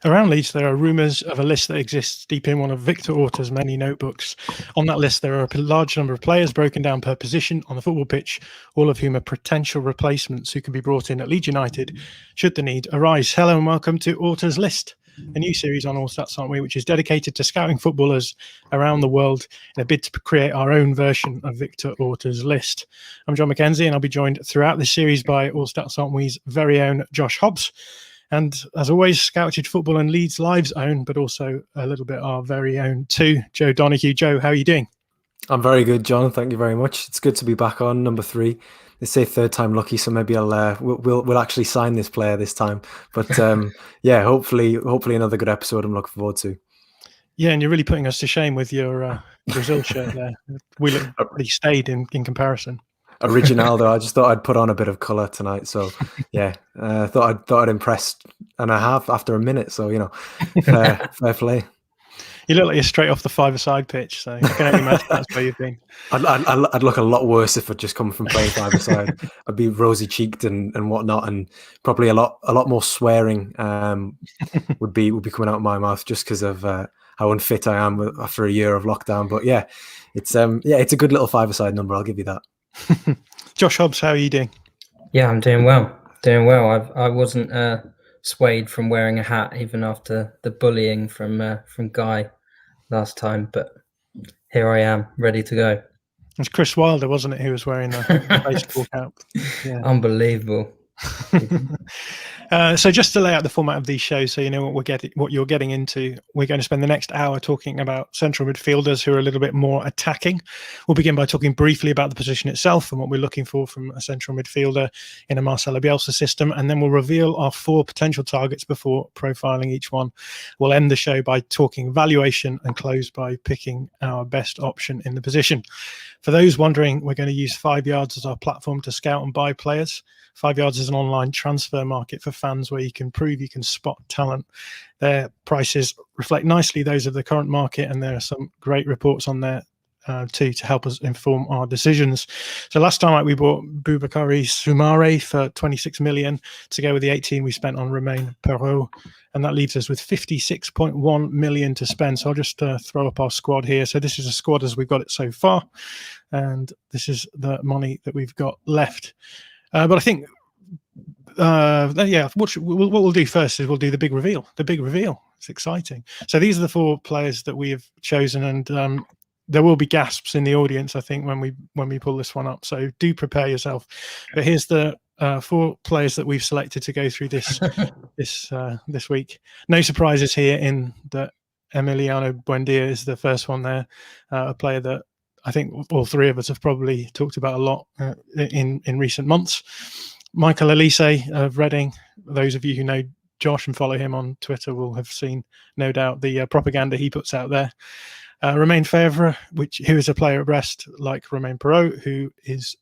Around Leeds, there are rumours of a list that exists deep in one of Victor Orta's many notebooks. On that list, there are a large number of players broken down per position on the football pitch, all of whom are potential replacements who can be brought in at Leeds United should the need arise. Hello and welcome to Orta's List, a new series on All Stats, aren't we, which is dedicated to scouting footballers around the world in a bid to create our own version of Victor Orta's list. I'm John McKenzie, and I'll be joined throughout this series by All Stats, aren't we's very own Josh Hobbs. And as always, Scouted Football and Leeds Live's own, but also a little bit our very own too, Joe Donoghue. Joe, how are you doing? I'm very good, John. Thank you very much. It's good to be back on number 3. They say third time lucky, so maybe we'll actually sign this player this time. But yeah, hopefully another good episode. I'm looking forward to. Yeah, and you're really putting us to shame with your Brazil shirt there. We look pretty staid in comparison. Original though. I just thought I'd put on a bit of colour tonight. So yeah, thought I'd impress, and I have after a minute. So fair play. You look like you're straight off the five-a-side pitch, so I can only imagine that's where you've been. I'd look a lot worse if I'd just come from playing five-a-side. I'd be rosy-cheeked and whatnot, and probably a lot more swearing would be coming out of my mouth just because of how unfit I am after a year of lockdown. But yeah, it's a good little five-a-side number. I'll give you that. Josh Hobbs, how are you doing? Yeah, I'm doing well. I wasn't swayed from wearing a hat even after the bullying from Guy last time, but here I am, ready to go. It's Chris Wilder, wasn't it, who was wearing the baseball cap? Yeah. Unbelievable. So just to lay out the format of these shows, so you know what you're getting into, we're going to spend the next hour talking about central midfielders who are a little bit more attacking. We'll begin by talking briefly about the position itself and what we're looking for from a central midfielder in a Marcelo Bielsa system, and then we'll reveal our 4 potential targets before profiling each one. We'll end the show by talking valuation and close by picking our best option in the position. For those wondering, we're going to use 5 Yards as our platform to scout and buy players. 5 Yards is an online transfer market for fans where you can prove you can spot talent. Their prices reflect nicely those of the current market, and there are some great reports on there too to help us inform our decisions. So last time we bought Boubakary Soumaré for 26 million to go with the 18 we spent on Romain Perrault, and that leaves us with 56.1 million to spend. So I'll just throw up our squad here. So this is a squad as we've got it so far, and this is the money that we've got left. But I think, what we'll do first is we'll do the big reveal. The big reveal. It's exciting. So these are the 4 players that we have chosen, and there will be gasps in the audience, I think, when we pull this one up. So do prepare yourself. But here's the 4 players that we've selected to go through this this week. No surprises here in that Emiliano Buendia is the first one there, a player that I think all 3 of us have probably talked about a lot in recent months. Michael Elise of Reading. Those of you who know Josh and follow him on Twitter will have seen, no doubt, the propaganda he puts out there. Romain Fèvre, who is a player at Brest, like Romain Perrault, who is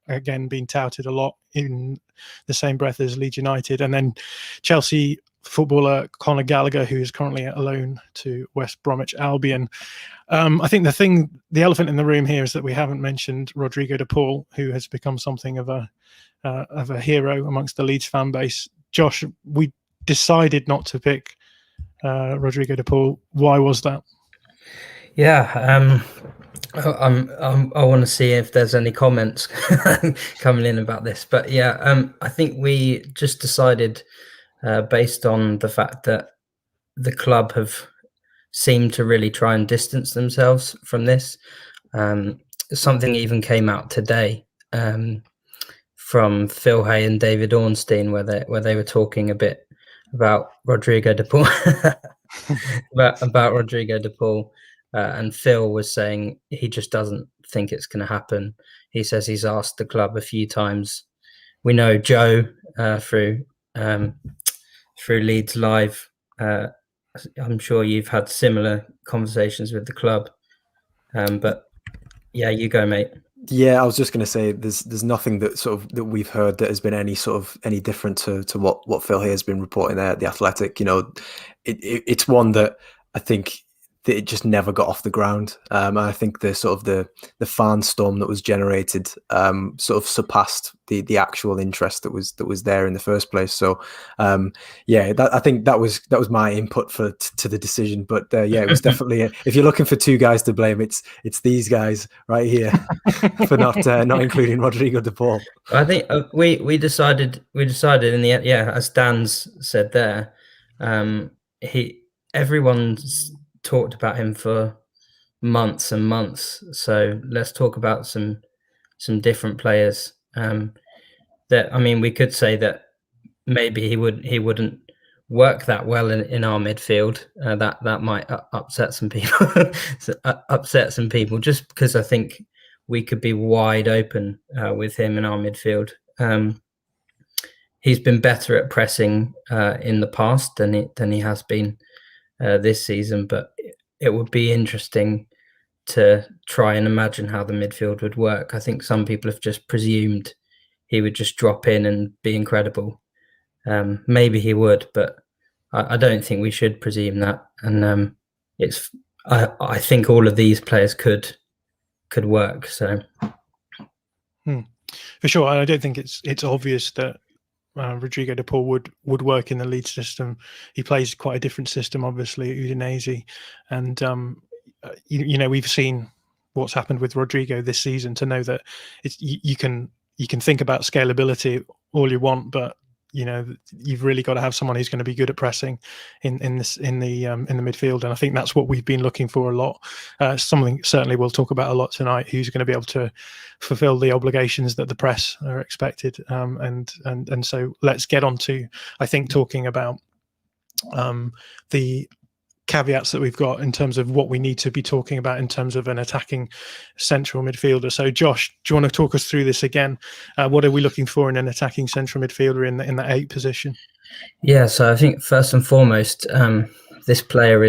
again being touted a lot in the same breath as Leeds United, and then Chelsea footballer Conor Gallagher, who is currently at loan to West Bromwich Albion. I think the elephant in the room here is that we haven't mentioned Rodrigo de Paul, who has become something of a hero amongst the Leeds fan base. Josh, we decided not to pick Rodrigo de Paul. Why was that? Yeah, I want to see if there's any comments coming in about this, but yeah, I think we just decided based on the fact that the club have seemed to really try and distance themselves from this. Something even came out today from Phil Hay and David Ornstein, where they were talking a bit about Rodrigo de Paul, about Rodrigo de Paul, and Phil was saying he just doesn't think it's going to happen. He says he's asked the club a few times. We know Joe through Leeds Live. I'm sure you've had similar conversations with the club, but yeah, you go, mate. Yeah, I was just going to say there's nothing that we've heard that has been any different to what Phil here has been reporting there at The Athletic. It's one that I think that it just never got off the ground. And I think the sort of the fan storm that was generated sort of surpassed the actual interest that was there in the first place. So yeah, I think that was my input to the decision. But yeah, it was definitely if you're looking for two guys to blame, it's these guys right here for not including Rodrigo de Paul. I think we decided in the end, yeah, as Dan's said there, everyone's talked about him for months and months. So let's talk about some different players. That, I mean, we could say that maybe he wouldn't work that well in our midfield. That might upset some people. Upset some people, just because I think we could be wide open with him in our midfield. He's been better at pressing in the past than he has been this season, but it would be interesting to try and imagine how the midfield would work. I think some people have just presumed he would just drop in and be incredible. Maybe he would, but I don't think we should presume that. And I think all of these players could work. So for sure, I don't think it's obvious that Rodrigo de Paul would work in the Leeds system. He plays quite a different system, obviously, at Udinese, and you know, we've seen what's happened with Rodrigo this season to know that you can think about scalability all you want, but you know, you've really got to have someone who's going to be good at pressing in the midfield, and I think that's what we've been looking for a lot. Something certainly we'll talk about a lot tonight. Who's going to be able to fulfil the obligations that the press are expected, and so let's get on to, I think, talking about the caveats that we've got in terms of what we need to be talking about in terms of an attacking central midfielder. So Josh, do you want to talk us through this again? What are we looking for in an attacking central midfielder in that 8 position? Yeah, so I think first and foremost, this player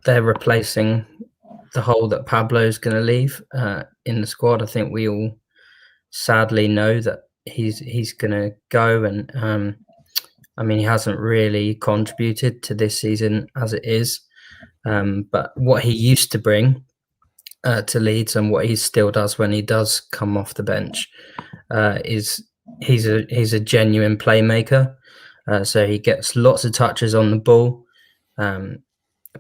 they're replacing the hole that Pablo's going to leave in the squad. I think we all sadly know that he's going to go, and I mean, he hasn't really contributed to this season as it is, but what he used to bring to Leeds and what he still does when he does come off the bench is he's a genuine playmaker. So he gets lots of touches on the ball,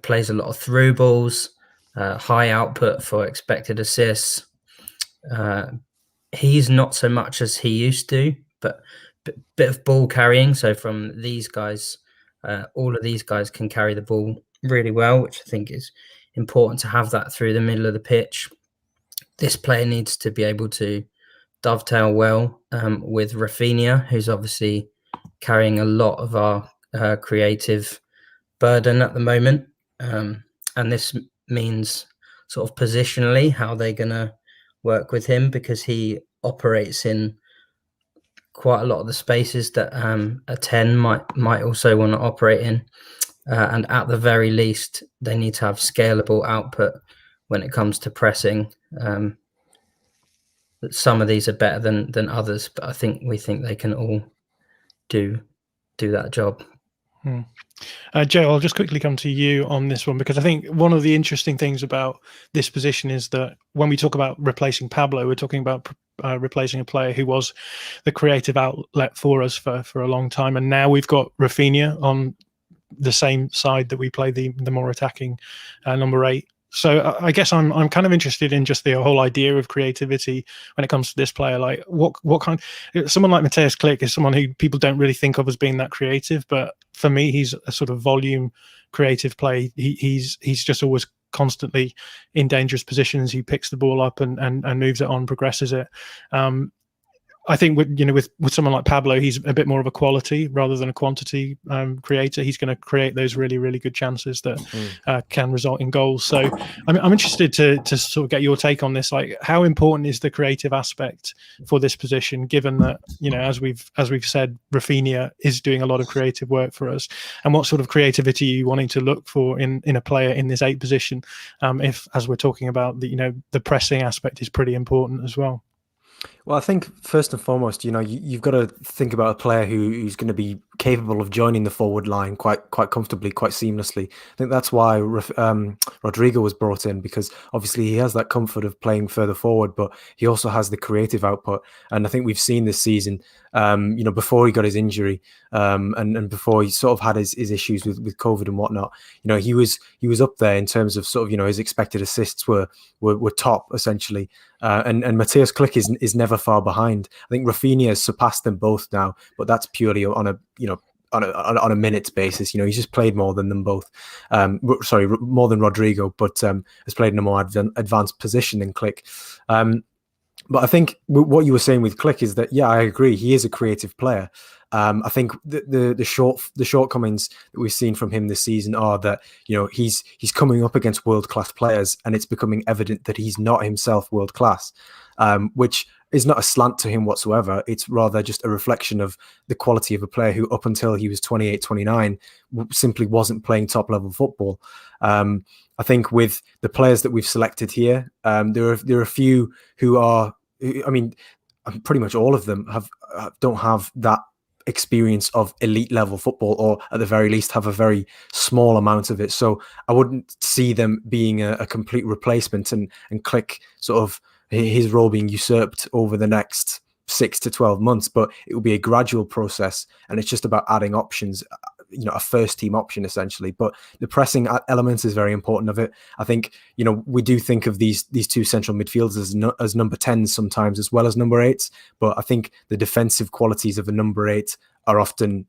plays a lot of through balls, high output for expected assists. He's not so much as he used to, but bit of ball carrying. So from these guys, all of these guys can carry the ball really well, which I think is important to have that through the middle of the pitch. This player needs to be able to dovetail well with Rafinha, who's obviously carrying a lot of our creative burden at the moment. And this means sort of positionally how they're going to work with him, because he operates in quite a lot of the spaces that a 10 might also want to operate in, and at the very least they need to have scalable output when it comes to pressing. Some of these are better than others, but we think they can all do that job. Joe, I'll just quickly come to you on this one, because I think one of the interesting things about this position is that when we talk about replacing Pablo, we're talking about replacing a player who was the creative outlet for us for a long time, and now we've got Rafinha on the same side that we play the more attacking number 8. So I guess I'm kind of interested in just the whole idea of creativity when it comes to this player. Like what kind? Someone like Mateusz Klich is someone who people don't really think of as being that creative, but for me, he's a sort of volume creative play. He's just always constantly in dangerous positions. He picks the ball up and moves it on, progresses it. I think with someone like Pablo, he's a bit more of a quality rather than a quantity creator. He's going to create those really, really good chances that can result in goals. So I'm interested to sort of get your take on this. Like, how important is the creative aspect for this position, given that, as we've said, Rafinha is doing a lot of creative work for us, and what sort of creativity are you wanting to look for in a player in this 8 position? If, as we're talking about, the pressing aspect is pretty important as well. Well, I think first and foremost, you've got to think about a player who's going to be capable of joining the forward line quite comfortably, quite seamlessly. I think that's why Rodrigo was brought in, because obviously he has that comfort of playing further forward, but he also has the creative output. And I think we've seen this season, before he got his injury, and before he sort of had his issues with COVID and whatnot, he was up there in terms of sort of, his expected assists were top essentially. And Matthias Klick is never far behind. I think Rafinha has surpassed them both now, but that's purely on a minutes basis. He's just played more than them both. More than Rodrigo, but has played in a more advanced position than Klick. But I think what you were saying with Klick is that, yeah, I agree. He is a creative player. I think the shortcomings that we've seen from him this season are that he's coming up against world-class players, and it's becoming evident that he's not himself world-class, which is not a slant to him whatsoever. It's rather just a reflection of the quality of a player who, up until he was 28, 29, simply wasn't playing top-level football. I think with the players that we've selected here, there are a few who are, I mean, pretty much all of them don't have that experience of elite level football, or at the very least have a very small amount of it. So I wouldn't see them being a complete replacement and Klick sort of his role being usurped over the next 6 to 12 months, but it will be a gradual process, and it's just about adding options, a first team option essentially. But the pressing element is very important of it. I think, we do think of these two central midfielders as number 10s sometimes, as well as number 8s, but I think the defensive qualities of a number 8 are often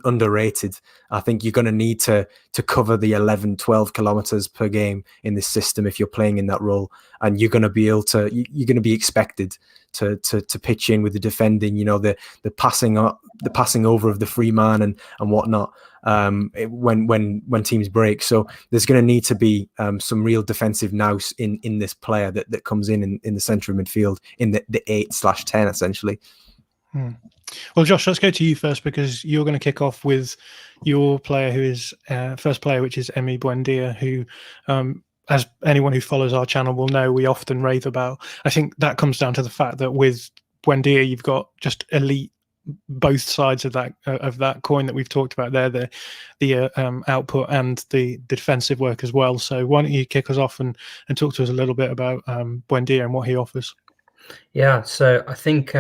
underrated. I think you're going to need to cover the 11, 12 kilometers per game in this system if you're playing in that role, and you're going to be expected to pitch in with the defending, the passing over of the free man and whatnot, when teams break. So there's going to need to be some real defensive nous in this player that comes in the centre of midfield, in the 8/10 essentially. Well, Josh, let's go to you first, because you're going to kick off with your player, who is first player, which is Emi Buendia, who, as anyone who follows our channel will know, we often rave about. I think that comes down to the fact that with Buendia, you've got just elite both sides of that coin that we've talked about there, the output and the defensive work as well. So why don't you kick us off and talk to us a little bit about Buendia and what he offers? Yeah, so I think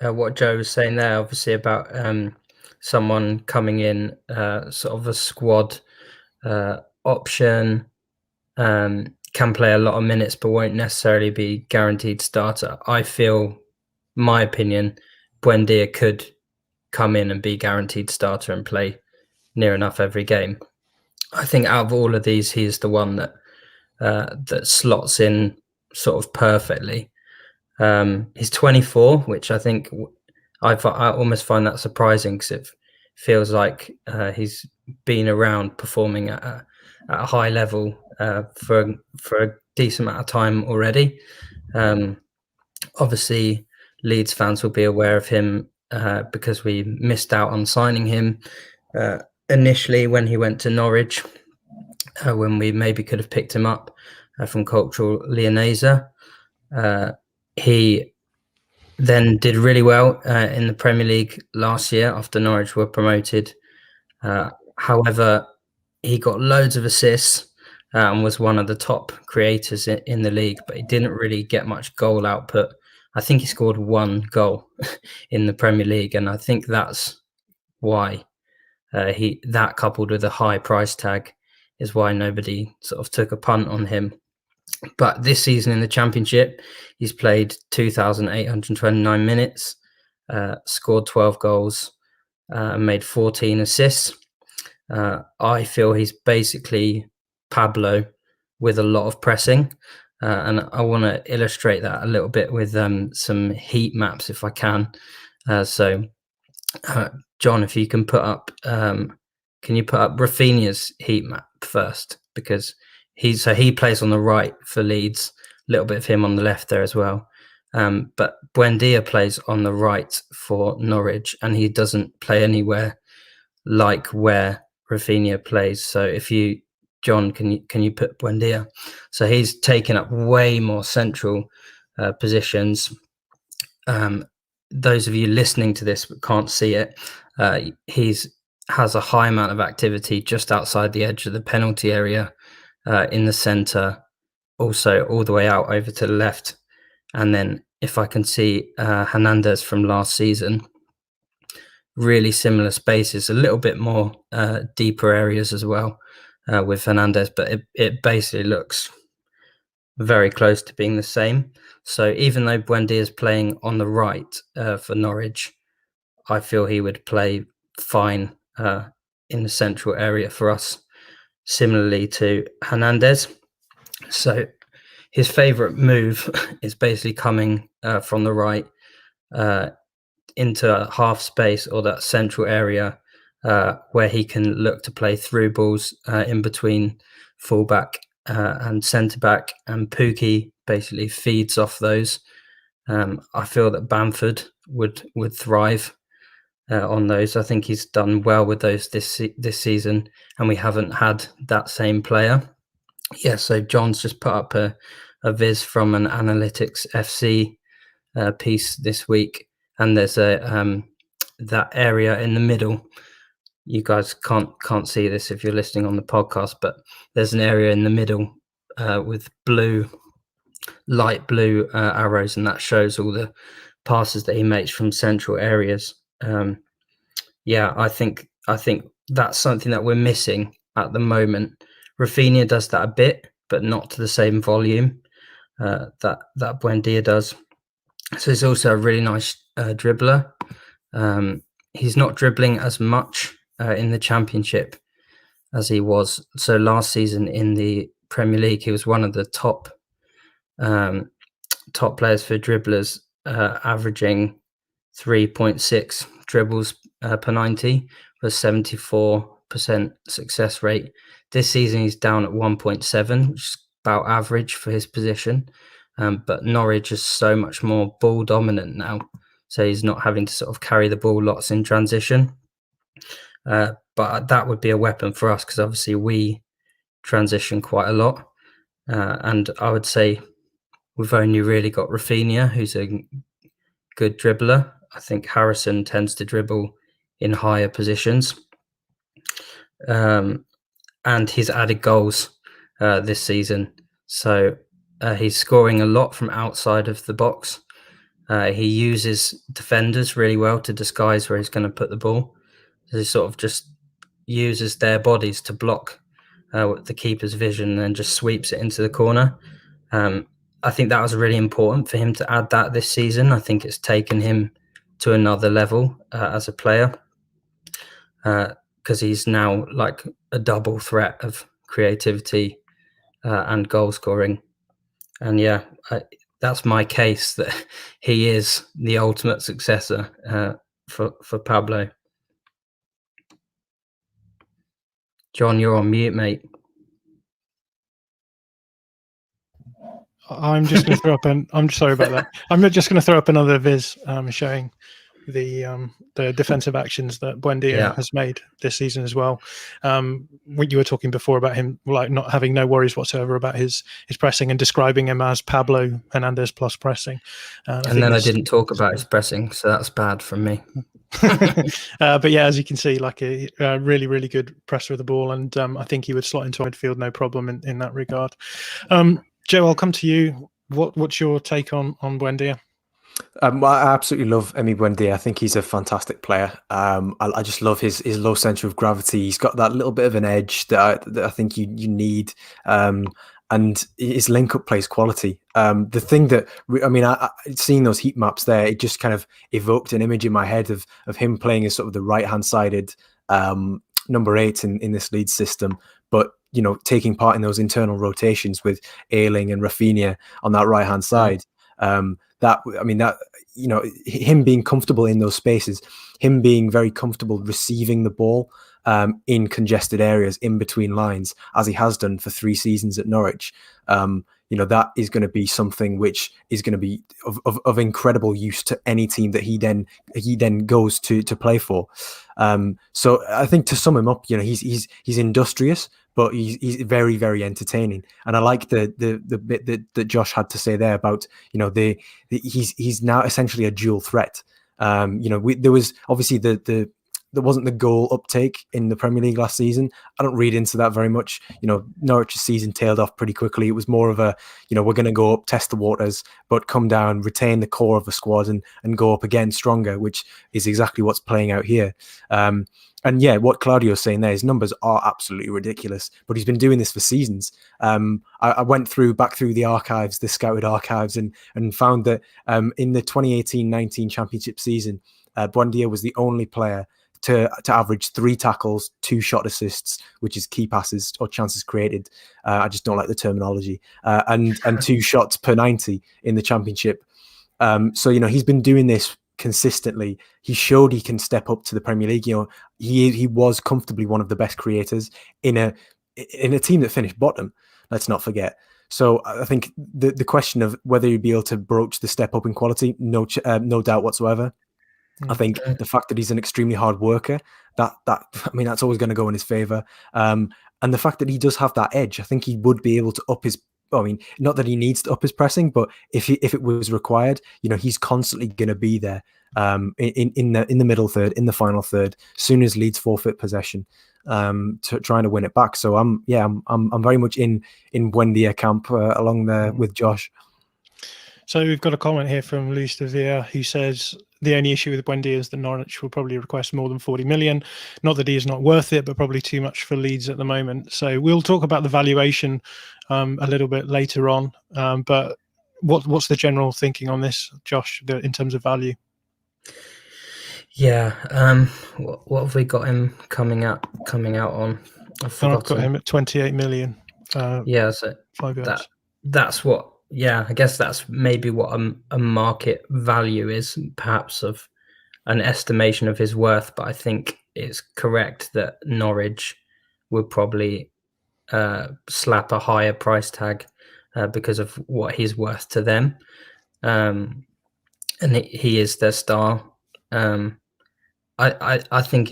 what Joe was saying there, obviously about someone coming in, sort of a squad option, can play a lot of minutes but won't necessarily be guaranteed starter. I feel, my opinion, Buendia could come in and be guaranteed starter and play near enough every game. I think out of all of these, he's the one that slots in sort of perfectly. He's 24, which I think I almost find that surprising, because it feels like he's been around performing at a high level for a decent amount of time already. Obviously, Leeds fans will be aware of him because we missed out on signing him initially when he went to Norwich, when we maybe could have picked him up from Cultural Leonesa. He then did really well in the Premier League last year after Norwich were promoted. However, he got loads of assists and was one of the top creators in the league, but he didn't really get much goal output. I think he scored 1 goal in the Premier League, and I think that's why that coupled with a high price tag is why nobody sort of took a punt on him. But this season in the Championship, he's played 2,829 minutes, scored 12 goals, and made 14 assists. I feel he's basically Pablo with a lot of pressing. And I want to illustrate that a little bit with some heat maps if I can. So, John, if you can put up, can you put up Rafinha's heat map first? Because he plays on the right for Leeds, a little bit of him on the left there as well. But Buendia plays on the right for Norwich, and he doesn't play anywhere like where Rafinha plays. So if you, John, can you put Buendia? So he's taken up way more central positions. Those of you listening to this but can't see it, has a high amount of activity just outside the edge of the penalty area, in the centre, also all the way out over to the left. And then if I can see Hernandez from last season, really similar spaces, a little bit more deeper areas as well with Hernandez, but it basically looks very close to being the same. So even though Buendia is playing on the right for Norwich, I feel he would play fine in the central area for us, similarly to Hernandez. So his favourite move is basically coming from the right into a half space or that central area where he can look to play through balls in between fullback and centre back, and Pukki basically feeds off those. I feel that Bamford would thrive on those. I think he's done well with those this season, and we haven't had that same player. Yeah, so John's just put up a viz from an Analytics FC piece this week, and there's a that area in the middle. You guys can't see this if you're listening on the podcast, but there's an area in the middle with light blue arrows, and that shows all the passes that he makes from central areas. Yeah, I think that's something that we're missing at the moment. Rafinha does that a bit, but not to the same volume that Buendia does. So he's also a really nice dribbler. He's not dribbling as much in the Championship as he was. So last season in the Premier League, he was one of the top players for dribblers, averaging 3.6 dribbles per 90, with 74% success rate. This season he's down at 1.7, which is about average for his position. But Norwich is so much more ball dominant now, so he's not having to sort of carry the ball lots in transition. But that would be a weapon for us, because obviously we transition quite a lot. And I would say we've only really got Rafinha, who's a good dribbler. I think Harrison tends to dribble in higher positions. And he's added goals this season. So he's scoring a lot from outside of the box. He uses defenders really well to disguise where he's going to put the ball. So he sort of just uses their bodies to block the keeper's vision and then just sweeps it into the corner. I think that was really important for him to add that this season. I think it's taken him to another level as a player, because he's now like a double threat of creativity and goal scoring. And yeah, that's my case, that he is the ultimate successor for Pablo. John, you're on mute, mate. I'm just going to throw up I'm sorry about that. I'm just going to throw up another viz showing the defensive actions that Buendia has made this season as well. When you were talking before about him like not having no worries whatsoever about his pressing, and describing him as Pablo Hernandez plus pressing. And then I didn't talk about his pressing, so that's bad from me. But yeah, as you can see, like a really, really good presser of the ball, and I think he would slot into midfield no problem in that regard. Joe, I'll come to you. What's your take on Buendia? I absolutely love Emi Buendia. I think he's a fantastic player. I just love his low centre of gravity. He's got that little bit of an edge that I think you need, and his link-up plays quality. The thing that I seeing those heat maps there, it just kind of evoked an image in my head of him playing as sort of the right-hand-sided number 8 in this Leeds system, but taking part in those internal rotations with Ayling and Rafinha on that right-hand side. Him being comfortable in those spaces, him being very comfortable receiving the ball in congested areas in between lines, as he has done for 3 seasons at Norwich. That is going to be something which is going to be of incredible use to any team that he then goes to play for. So I think, to sum him up, he's industrious, but he's very, very entertaining. And I like the bit that Josh had to say there about, you know, he's now essentially a dual threat. You know, there was obviously there wasn't the goal uptake in the Premier League last season. I don't read into that very much. You know, Norwich's season tailed off pretty quickly. It was more of a, you know, we're going to go up, test the waters, but come down, retain the core of the squad and go up again stronger, which is exactly what's playing out here. And yeah, what Claudio's saying there, his numbers are absolutely ridiculous, but he's been doing this for seasons. I went back through the archives, the scouted archives, and found that in the 2018-19 Championship season, Buendia was the only player to average 3 tackles, 2 shot assists, which is key passes or chances created. I just don't like the terminology, and 2 shots per 90 in the Championship. So, you know, he's been doing this consistently. He showed he can step up to the Premier League. You know, he was comfortably one of the best creators in a team that finished bottom. Let's not forget. So I think the question of whether you'd be able to broach the step up in quality, no doubt whatsoever. I think the fact that he's an extremely hard worker, that I mean, that's always going to go in his favor. And the fact that he does have that edge, I think he would be able to up his. I mean, not that he needs to up his pressing, but if it was required, you know, he's constantly going to be there in the middle third, in the final third, soon as Leeds forfeit possession, trying to win it back. So I'm very much in Buendia camp along there with Josh. So we've got a comment here from Luis de Villa, who says the only issue with Buendia is that Norwich will probably request more than 40 million. Not that he is not worth it, but probably too much for Leeds at the moment. So we'll talk about the valuation a little bit later on. But what's the general thinking on this, Josh, in terms of value? Yeah. What have we got him coming out on? I've got him at 28 million. Yeah, so 5 years. That's what. Yeah, I guess that's maybe what a market value is, perhaps of an estimation of his worth. But I think it's correct that Norwich would probably slap a higher price tag because of what he's worth to them. And he is their star. I think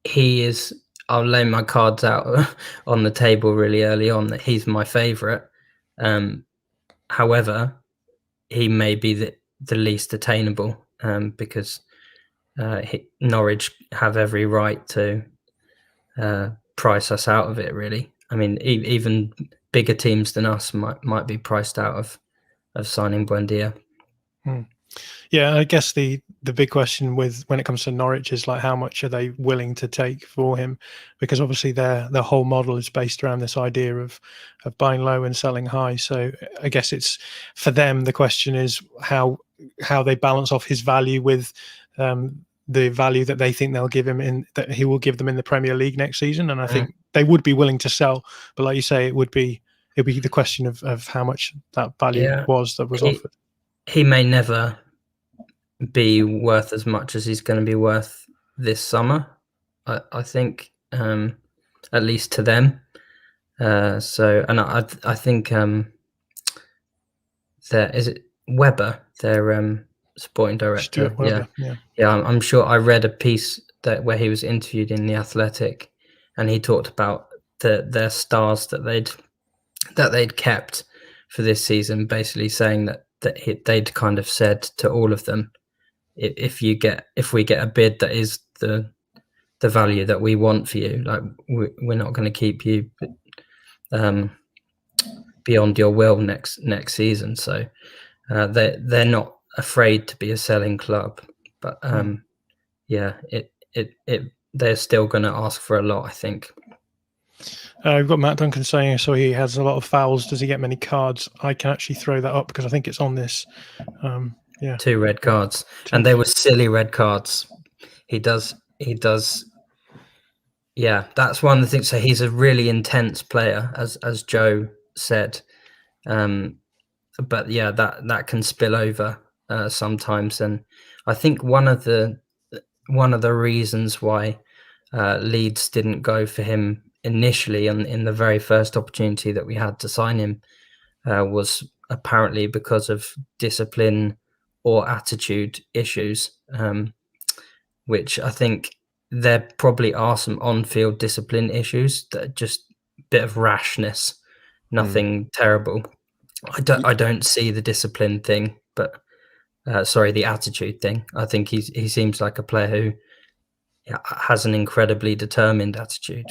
he is. I'll lay my cards out on the table really early on that he's my favourite. However, he may be the least attainable because Norwich have every right to price us out of it. Really, I mean, even bigger teams than us might be priced out of signing Buendia. Yeah, I guess the big question when it comes to Norwich is like, how much are they willing to take for him? Because obviously their whole model is based around this idea of buying low and selling high. So I guess it's for them, the question is how they balance off his value with the value that they think they'll give him that he will give them in the Premier League next season. And I think they would be willing to sell, but like you say, it'd be the question of how much that value was offered. He may never be worth as much as he's going to be worth this summer, I think, at least to them. So, and I think there is it Webber, their sporting director. Webber, yeah. I'm sure I read a piece where he was interviewed in The Athletic, and he talked about their stars that they'd kept for this season, basically saying that they'd kind of said to all of them, if we get a bid that is the value that we want for you, like we're not going to keep you beyond your will next season. So they're not afraid to be a selling club, but they're still going to ask for a lot, I think. We've got Matt Duncan saying, so he has a lot of fouls. Does he get many cards? I can actually throw that up because I think it's on this. 2 red cards, and they were silly red cards. He does. Yeah, that's one of the things. So he's a really intense player, as Joe said. But yeah, that can spill over sometimes, and I think one of the reasons why Leeds didn't go for him initially in the very first opportunity that we had to sign him was apparently because of discipline or attitude issues, which I think there probably are some on-field discipline issues that are just bit of rashness, nothing terrible. I don't see the discipline thing, but the attitude thing. I think he seems like a player who has an incredibly determined attitude.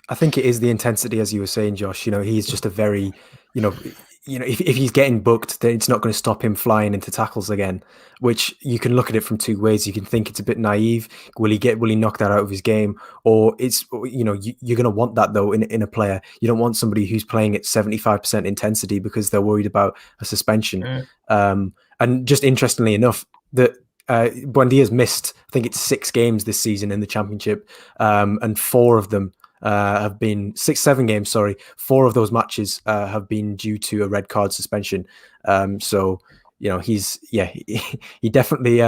I think it is the intensity, as you were saying, Josh. He's just a very, if he's getting booked, then it's not going to stop him flying into tackles again. Which you can look at it from two ways. You can think it's a bit naive. Will he knock that out of his game? Or you're going to want that though in a player. You don't want somebody who's playing at 75% intensity because they're worried about a suspension. And just interestingly enough, that Buendia's missed, I think it's 6 games this season in the Championship, and 4 of them have been 7 games. Sorry, 4 of those matches have been due to a red card suspension. So he definitely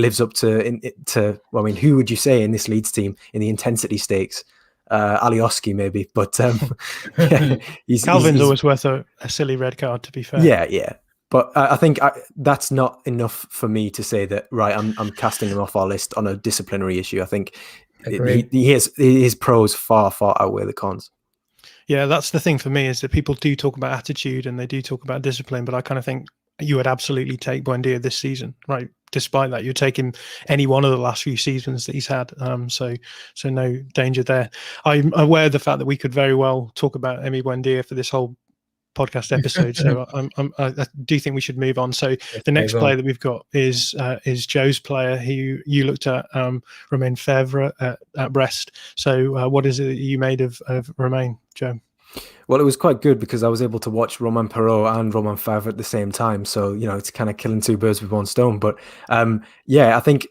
lives up to. Well, I mean, who would you say in this Leeds team in the intensity stakes? Alioski maybe, but Calvin's always worth a silly red card, to be fair. Yeah. But I think that's not enough for me to say that, right, I'm casting him off our list on a disciplinary issue. I think his pros far outweigh the cons. Yeah, that's the thing for me, is that people do talk about attitude and they do talk about discipline, but I kind of think you would absolutely take Buendia this season, right? Despite that, you're taking any one of the last few seasons that he's had. So no danger there. I'm aware of the fact that we could very well talk about Emi Buendia for this whole podcast episode, so I do think we should move on. So the next player that we've got is Joe's player, who you looked at, Romain Fèvre at Brest. So what is it that you made of Romain, Joe? Well, it was quite good because I was able to watch Romain Perraud and Romain Fèvre at the same time. So, it's kind of killing 2 birds with 1 stone. But I think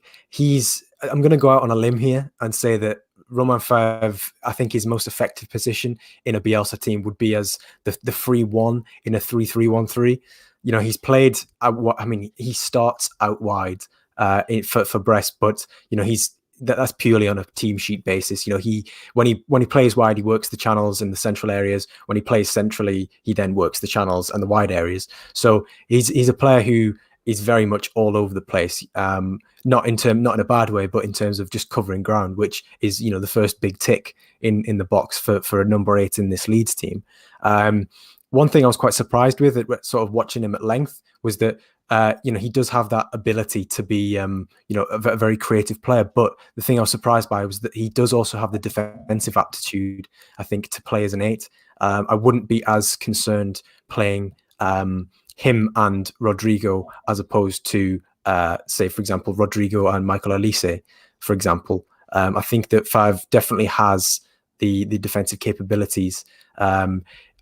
I'm going to go out on a limb here and say that Romain Fèvre, I think his most effective position in a Bielsa team would be as the free one in a 3-3-1-3. He's played, he starts out wide for Brest, but that's purely on a team sheet basis. When he plays wide, he works the channels in the central areas. When he plays centrally, he then works the channels and the wide areas. So he's a player who is very much all over the place. Not in a bad way, but in terms of just covering ground, which is the first big tick in the box for a number 8 in this Leeds team. One thing I was quite surprised with, sort of watching him at length, was that he does have that ability to be a very creative player. But the thing I was surprised by was that he does also have the defensive aptitude, I think, to play as an 8. I wouldn't be as concerned playing him and Rodrigo as opposed to say, for example, Rodrigo and Michael Olise, for example. I think that Fèvre definitely has the defensive capabilities.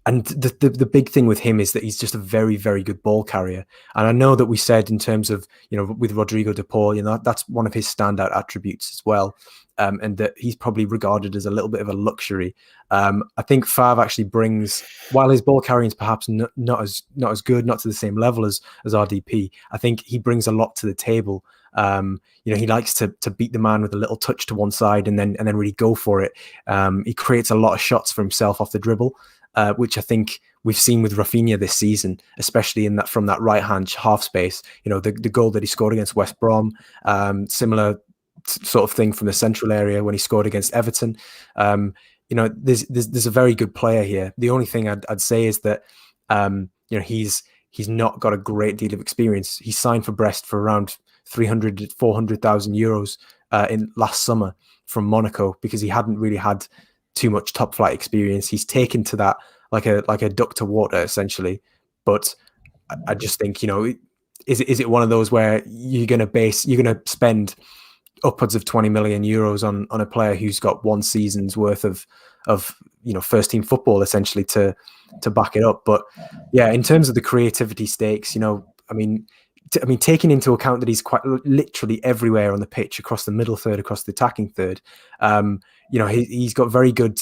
And the big thing with him is that he's just a very, very good ball carrier. And I know that we said in terms of, with Rodrigo de Paul, that's one of his standout attributes as well. And that he's probably regarded as a little bit of a luxury. I think Fèvre actually brings, while his ball carrying is perhaps not as good, not to the same level as RDP, I think he brings a lot to the table. He likes to beat the man with a little touch to one side and then really go for it. He creates a lot of shots for himself off the dribble, which I think we've seen with Rafinha this season, especially from that right-hand half space. The goal that he scored against West Brom, similar sort of thing from the central area when he scored against Everton. There's a very good player here. The only thing I'd say is that he's not got a great deal of experience. He signed for Brest for around 400,000 euros in last summer from Monaco because he hadn't really had too much top flight experience. He's taken to that like a duck to water essentially. But I just think, is it one of those where you're going to spend upwards of 20 million euros on a player who's got 1 season's worth of first team football essentially to back it up? But yeah, in terms of the creativity stakes, taking into account that he's quite literally everywhere on the pitch, across the middle third, across the attacking third, he's got very good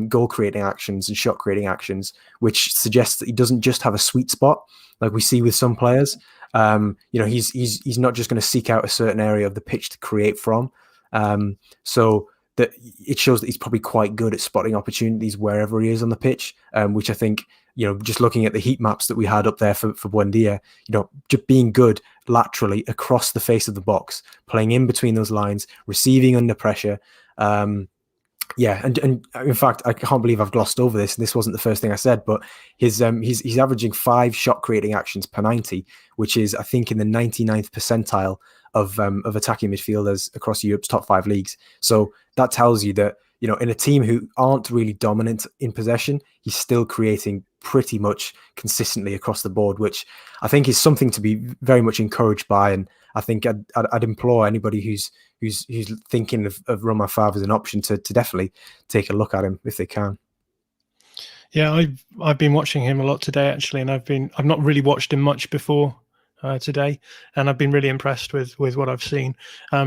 goal creating actions and shot creating actions, which suggests that he doesn't just have a sweet spot like we see with some players. He's not just going to seek out a certain area of the pitch to create from. So that it shows that he's probably quite good at spotting opportunities wherever he is on the pitch, which I think, just looking at the heat maps that we had up there for Buendia, just being good laterally across the face of the box, playing in between those lines, receiving under pressure, Yeah, and in fact, I can't believe I've glossed over this. This wasn't the first thing I said, but he's averaging 5 shot creating actions per 90, which is, I think, in the 99th percentile of attacking midfielders across Europe's top 5 leagues. So that tells you that, you know, in a team who aren't really dominant in possession, he's still creating pretty much consistently across the board, which I think is something to be very much encouraged by. And I think I'd implore anybody who's thinking of Romain Favre as an option to definitely take a look at him if they can. Yeah, I've been watching him a lot today actually, and I've not really watched him much before today, and I've been really impressed with what I've seen.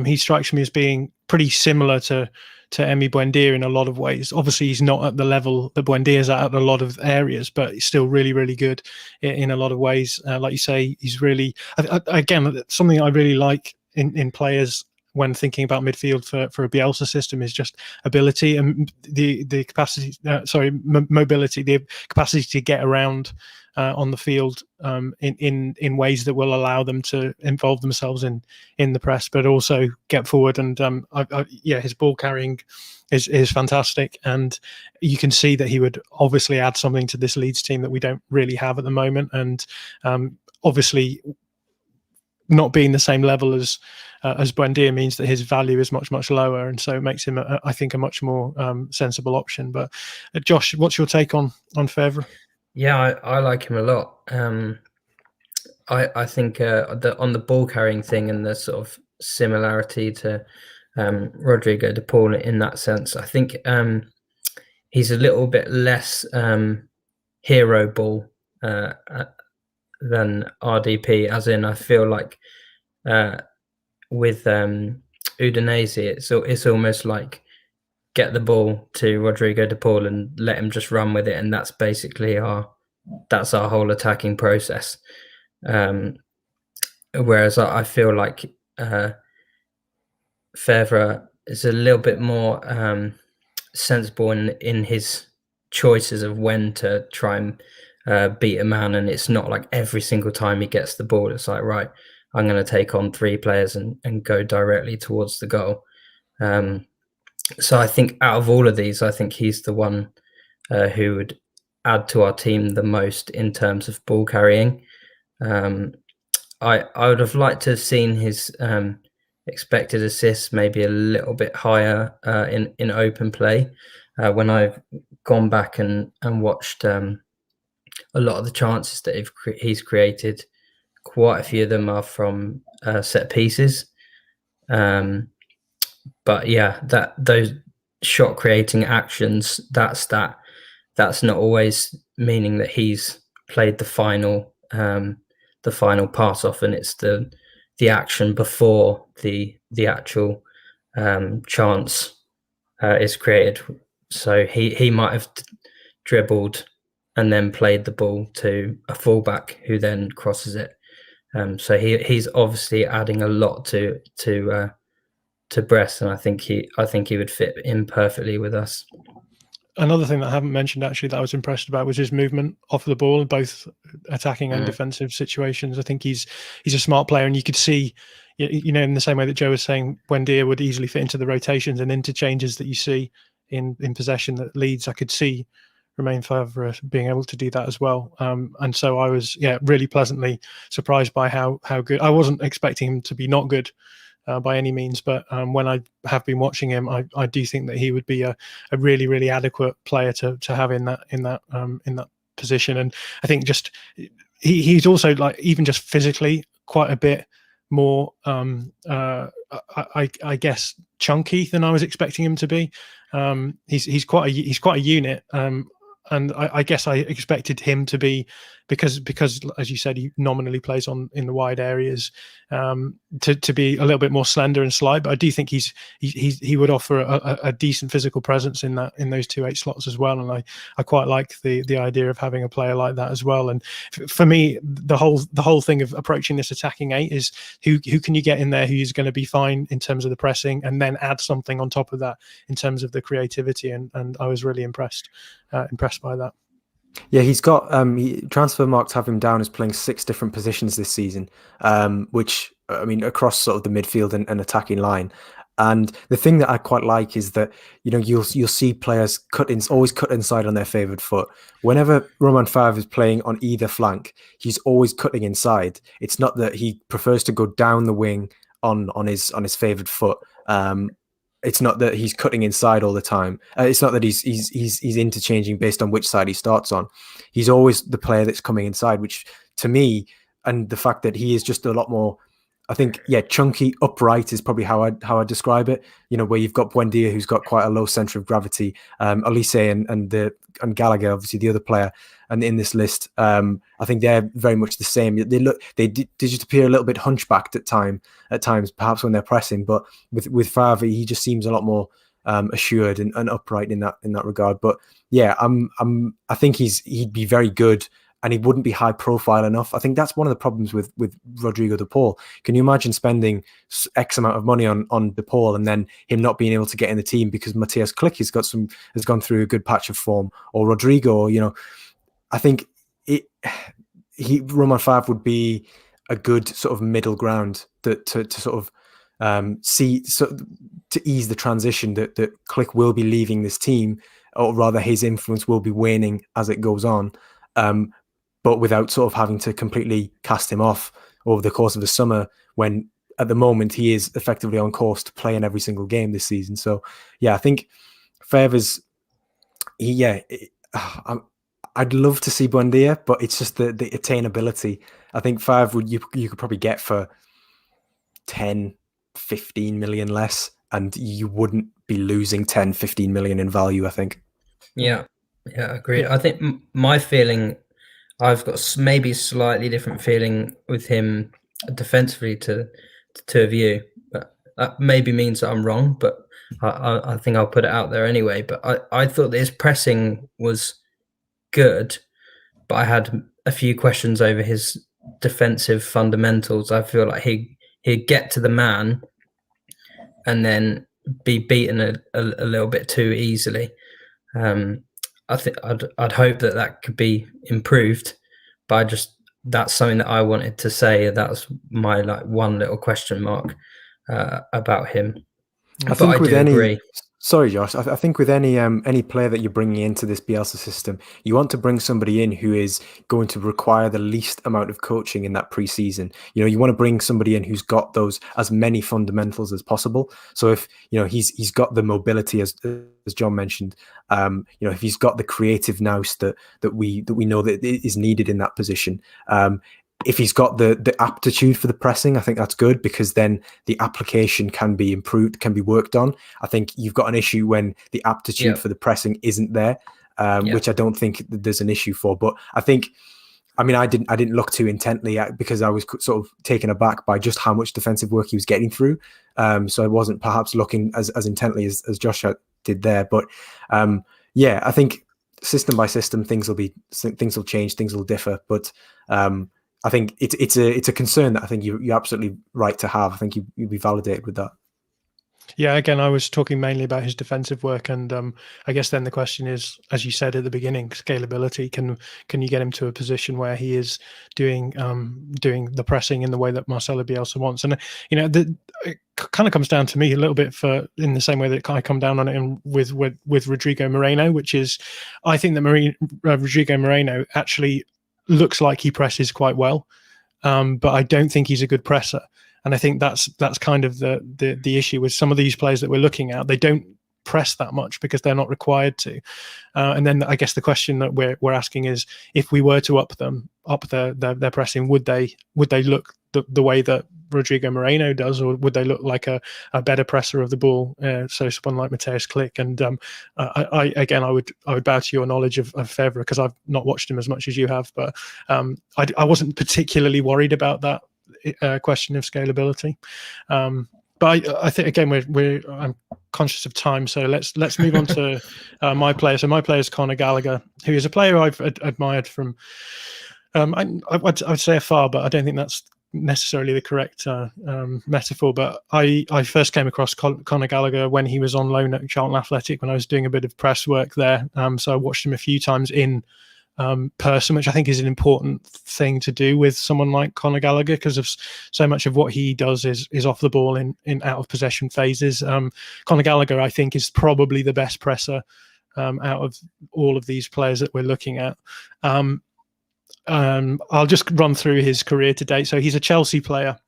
He strikes me as being pretty similar to Emi Buendia in a lot of ways. Obviously, he's not at the level that Buendia is at a lot of areas, but he's still really, really good in a lot of ways. Like you say, he's really, again, something I really like in players when thinking about midfield for a Bielsa system is just ability and the capacity, mobility, the capacity to get around on the field in ways that will allow them to involve themselves in the press, but also get forward. And his ball carrying is fantastic, and you can see that he would obviously add something to this Leeds team that we don't really have at the moment. And obviously, not being the same level as Buendia means that his value is much, much lower, and so it makes him, I think, a much more sensible option. But Josh, what's your take on Favre? Yeah, I like him a lot. I think on the ball carrying thing and the sort of similarity to Rodrigo de Paul in that sense, I think he's a little bit less hero ball than RDP, as in I feel like with Udinese, it's almost like get the ball to Rodrigo de Paul and let him just run with it, and that's basically our whole attacking process. Whereas I feel like Favre is a little bit more sensible in his choices of when to try and beat a man, and it's not like every single time he gets the ball it's like, right, I'm going to take on 3 players and go directly towards the goal. So I think out of all of these, I think he's the one who would add to our team the most in terms of ball carrying. I would have liked to have seen his expected assists maybe a little bit higher in open play. When I've gone back and watched a lot of the chances that he's created, quite a few of them are from set pieces. But yeah, those shot creating actions, that's not always meaning that he's played the final pass off, and it's the action before the actual chance is created. So he might have dribbled and then played the ball to a fullback who then crosses it. So he's obviously adding a lot to Brest, and I think he would fit in perfectly with us. Another thing that I haven't mentioned actually that I was impressed about was his movement off the ball in both attacking and defensive situations. I think he's a smart player, and you could see, you know, in the same way that Joe was saying, Buendia would easily fit into the rotations and interchanges that you see in possession that Leeds. I could see Romain Favre being able to do that as well. And so I was really pleasantly surprised by how good. I wasn't expecting him to be not good by any means, but when I have been watching him, I do think that he would be a really, really adequate player to have in that position. And I think just he's also, like, even just physically quite a bit more I guess chunky than I was expecting him to be. He's quite a unit. And I guess I expected him to be, because as you said, he nominally plays in the wide areas, to be a little bit more slender and slight. But I do think he would offer a decent physical presence in those 2-8 slots as well. And I quite like the idea of having a player like that as well. And for me, the whole thing of approaching this attacking 8 is who can you get in there who's going to be fine in terms of the pressing, and then add something on top of that in terms of the creativity. And I was really impressed by that. Yeah, he's got transfer marks have him down as playing 6 different positions this season, which, I mean, across sort of the midfield and attacking line. And the thing that I quite like is that, you know, you'll see players always cut inside on their favoured foot. Whenever Romain Favre is playing on either flank, he's always cutting inside. It's not that he prefers to go down the wing on his favoured foot. It's not that he's cutting inside all the time. It's not that he's interchanging based on which side he starts on. He's always the player that's coming inside, which to me, and the fact that he is just a lot more, I think, chunky, upright is probably how I describe it. You know, where you've got Buendia, who's got quite a low center of gravity, Elise and Gallagher, obviously the other player, and in this list, I think they're very much the same. They just appear a little bit hunchbacked at times, perhaps when they're pressing. But with Favre, he just seems a lot more assured and upright in that regard. But yeah, I think he'd be very good. And he wouldn't be high profile enough. I think that's one of the problems with Rodrigo de Paul. Can you imagine spending X amount of money on de Paul and then him not being able to get in the team because Matthias Klick has gone through a good patch of form, or Rodrigo? You know, I think Romain Favre would be a good sort of middle ground to sort of to ease the transition that Klick will be leaving this team, or rather his influence will be waning as it goes on. But without sort of having to completely cast him off over the course of the summer, when at the moment he is effectively on course to play in every single game this season. So yeah, I think Favre's, I'd love to see Buendia, but it's just the attainability. I think Favre you could probably get for 10, 15 million less, and you wouldn't be losing 10, 15 million in value, I think. Yeah, agreed. I think my feeling, I've got maybe slightly different feeling with him defensively to the two of you, but that maybe means that I'm wrong, but I think I'll put it out there anyway. But I thought that his pressing was good, but I had a few questions over his defensive fundamentals. I feel like he'd get to the man and then be beaten a little bit too easily. I think I'd hope that could be improved, but that's something that I wanted to say. That's my one little question mark about him. I think with agree. Sorry, Josh. I think with any player that you're bringing into this Bielsa system, you want to bring somebody in who is going to require the least amount of coaching in that preseason. You know, you want to bring somebody in who's got those as many fundamentals as possible. So if he's got the mobility as John mentioned, if he's got the creative nous that we know that is needed in that position. If he's got the aptitude for the pressing, I think that's good, because then the application can be improved, can be worked on. I think you've got an issue when the aptitude for the pressing isn't there, which I don't think there's an issue for. But I didn't look too intently at, because I was sort of taken aback by just how much defensive work he was getting through. So I wasn't perhaps looking as intently as Josh did there. But I think system by system, things will change, things will differ. But I think it's a concern that I think you're absolutely right to have. I think you'd be validated with that. Yeah, again, I was talking mainly about his defensive work, and I guess then the question is, as you said at the beginning, scalability. Can you get him to a position where he is doing the pressing in the way that Marcelo Bielsa wants? And it kind of comes down to me a little bit in the same way that I come down on it with Rodrigo Moreno, which is, I think that Rodrigo Moreno actually looks like he presses quite well, but I don't think he's a good presser. And I think that's kind of the issue with some of these players that we're looking at. They don't press that much because they're not required to. And then I guess the question that we're asking is, if we were to up their pressing, would they look the way that Rodrigo Moreno does, or would they look like a better presser of the ball? So someone like Matthias Klick. And I would bow to your knowledge of Favre, because I've not watched him as much as you have, but I wasn't particularly worried about that question of scalability. But I think, again, I'm conscious of time, so let's move on to my player. So my player is Conor Gallagher, who is a player I've admired from I'd say afar, but I don't think that's necessarily the correct metaphor. But I first came across Conor Gallagher when he was on loan at Charlton Athletic, when I was doing a bit of press work there. So I watched him a few times in person, which I think is an important thing to do with someone like Conor Gallagher, because of so much of what he does is off the ball in out of possession phases. Conor Gallagher, I think, is probably the best presser out of all of these players that we're looking at. I'll just run through his career to date. So he's a Chelsea player.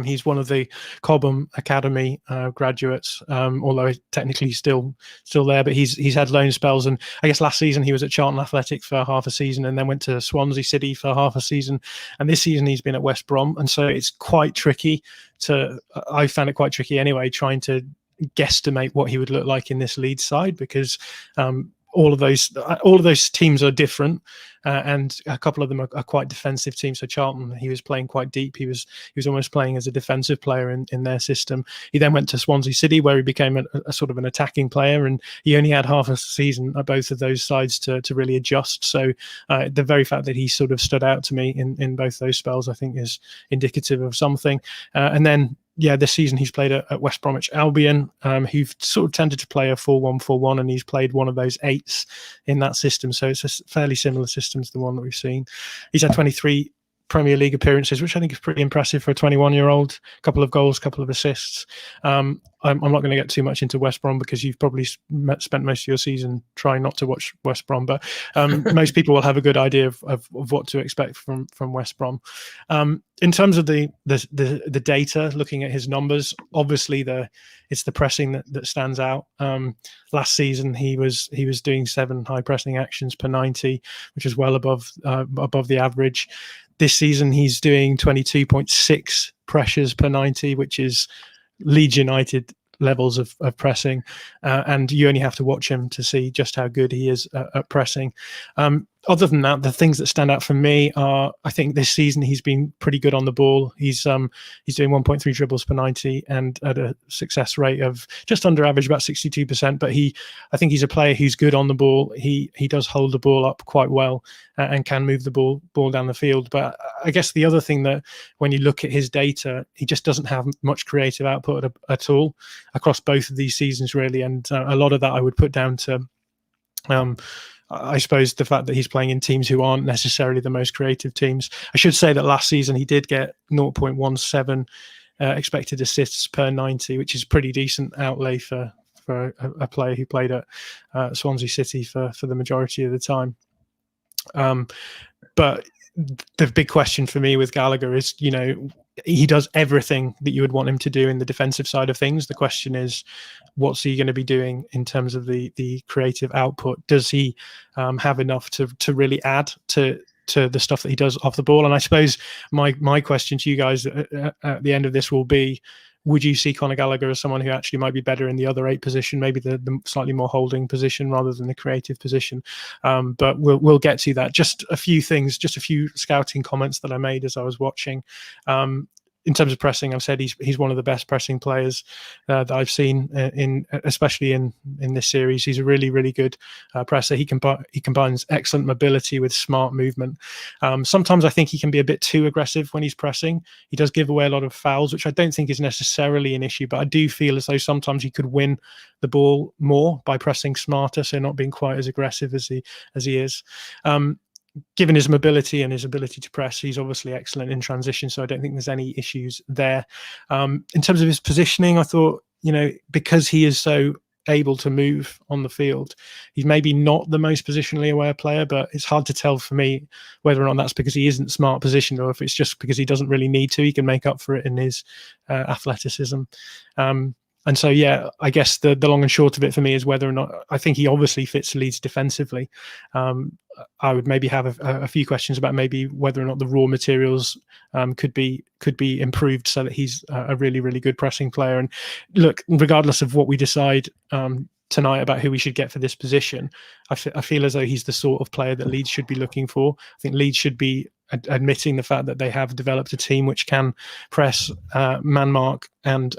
He's one of the Cobham Academy graduates, although technically he's still there. But he's had loan spells, and I guess last season he was at Charlton Athletic for half a season, and then went to Swansea City for half a season. And this season he's been at West Brom, and so it's quite tricky I found it quite tricky anyway, trying to guesstimate what he would look like in this Leeds side, because all of those teams are different, and a couple of them are quite defensive teams. So Charlton, he was playing quite deep. He was almost playing as a defensive player in their system. He then went to Swansea City, where he became a sort of an attacking player, and he only had half a season at both of those sides to really adjust. So the very fact that he sort of stood out to me in both those spells, I think, is indicative of something. And then, this season he's played at West Bromwich Albion, who've sort of tended to play a 4-1-4-1, and he's played one of those 8s in that system. So it's a fairly similar system to the one that we've seen. He's had 23 Premier League appearances, which I think is pretty impressive for a 21-year-old. A couple of goals, couple of assists. I'm not going to get too much into West Brom, because you've probably spent most of your season trying not to watch West Brom, but most people will have a good idea of what to expect from West Brom. In terms of the data, looking at his numbers, obviously it's the pressing that stands out. Last season he was doing 7 high pressing actions per 90, which is well above the average. This season he's doing 22.6 pressures per 90, which is Leeds United levels of pressing, and you only have to watch him to see just how good he is at pressing. Other than that, the things that stand out for me are, I think this season he's been pretty good on the ball. He's doing 1.3 dribbles per 90 and at a success rate of just under average, about 62%. But I think he's a player who's good on the ball. He does hold the ball up quite well and can move the ball down the field. But I guess the other thing, that when you look at his data, he just doesn't have much creative output at all across both of these seasons, really. And a lot of that I would put down to I suppose the fact that he's playing in teams who aren't necessarily the most creative teams. I should say that last season he did get 0.17 expected assists per 90, which is pretty decent outlay for a player who played at Swansea City for the majority of the time. But the big question for me with Gallagher is, he does everything that you would want him to do in the defensive side of things. The question is, what's he going to be doing in terms of the creative output? Does he have enough to really add to the stuff that he does off the ball? And I suppose my question to you guys at the end of this will be, would you see Conor Gallagher as someone who actually might be better in the other 8 position, maybe the slightly more holding position rather than the creative position? But we'll get to that. Just a few things, just a few scouting comments that I made as I was watching. In terms of pressing, I've said he's one of the best pressing players that I've seen especially in this series. He's a really, really good presser. He combines excellent mobility with smart movement. Sometimes I think he can be a bit too aggressive when he's pressing. He does give away a lot of fouls, which I don't think is necessarily an issue, but I do feel as though sometimes he could win the ball more by pressing smarter, so not being quite as aggressive as he is. Given his mobility and his ability to press, he's obviously excellent in transition, so I don't think there's any issues there. In terms of his positioning, I thought, because he is so able to move on the field, he's maybe not the most positionally aware player, but it's hard to tell for me whether or not that's because he isn't smart positioned, or if it's just because he doesn't really need to. He can make up for it in his athleticism. And so, I guess the long and short of it for me is whether or not, I think he obviously fits Leeds defensively. I would maybe have a few questions about maybe whether or not the raw materials could be improved so that he's a really, really good pressing player. And look, regardless of what we decide tonight about who we should get for this position, I feel as though he's the sort of player that Leeds should be looking for. I think Leeds should be admitting the fact that they have developed a team which can press, man mark, and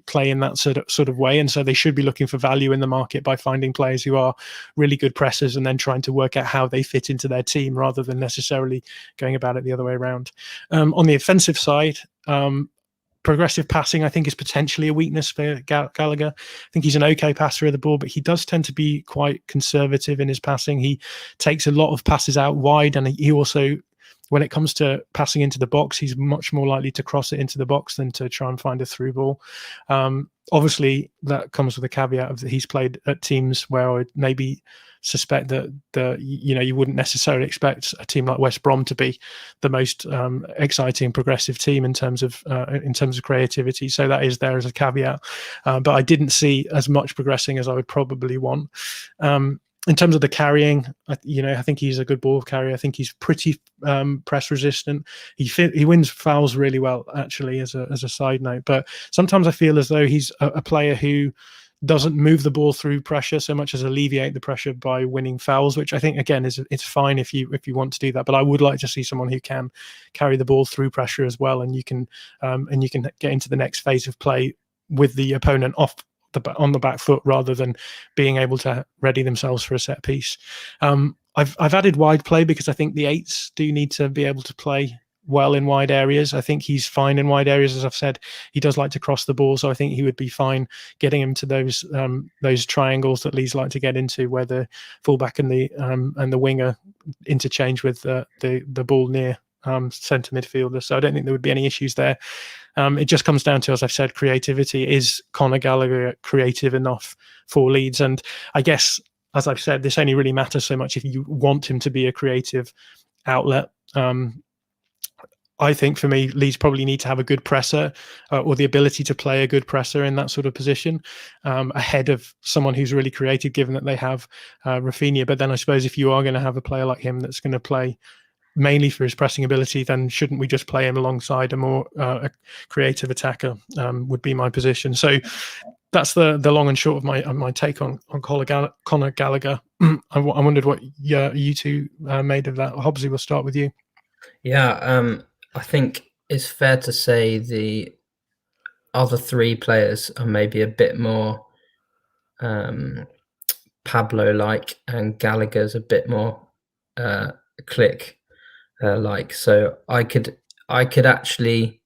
play in that sort of way, and so they should be looking for value in the market by finding players who are really good pressers and then trying to work out how they fit into their team rather than necessarily going about it the other way around. On the offensive side, progressive passing, I think, is potentially a weakness for Gallagher. I think he's an okay passer of the ball, but he does tend to be quite conservative in his passing. He takes a lot of passes out wide, and he also, when it comes to passing into the box, he's much more likely to cross it into the box than to try and find a through ball. Obviously, that comes with a caveat of that he's played at teams where I would maybe suspect that you wouldn't necessarily expect a team like West Brom to be the most exciting progressive team in terms of creativity. So that is there as a caveat. But I didn't see as much progressing as I would probably want. In terms of the carrying, I think he's a good ball carrier. I think he's pretty press resistant. He wins fouls really well, actually, as a side note. But sometimes I feel as though he's a player who doesn't move the ball through pressure so much as alleviate the pressure by winning fouls, which I think, again, it's fine if you want to do that. But I would like to see someone who can carry the ball through pressure as well, and you can get into the next phase of play with the opponent on the back foot rather than being able to ready themselves for a set piece. I've added wide play because I think the 8s do need to be able to play well in wide areas. I think he's fine in wide areas. As I've said, he does like to cross the ball, so I think he would be fine getting him to those triangles that Leeds like to get into, where the fullback and the winger interchange with the ball near centre midfielder. So I don't think there would be any issues there. It just comes down to, as I've said, creativity. Is Conor Gallagher creative enough for Leeds? And I guess, as I've said, this only really matters so much if you want him to be a creative outlet. I think for me, Leeds probably need to have a good presser or the ability to play a good presser in that sort of position ahead of someone who's really creative, given that they have Rafinha. But then I suppose if you are going to have a player like him that's going to play mainly for his pressing ability, then shouldn't we just play him alongside a more creative attacker, would be my position. So that's the long and short of my take on Conor Gallagher. I wondered what you two made of that. Hobbsy, we'll start with you. Yeah, I think it's fair to say the other 3 players are maybe a bit more Pablo-like, and Gallagher's a bit more Click like. So I could actually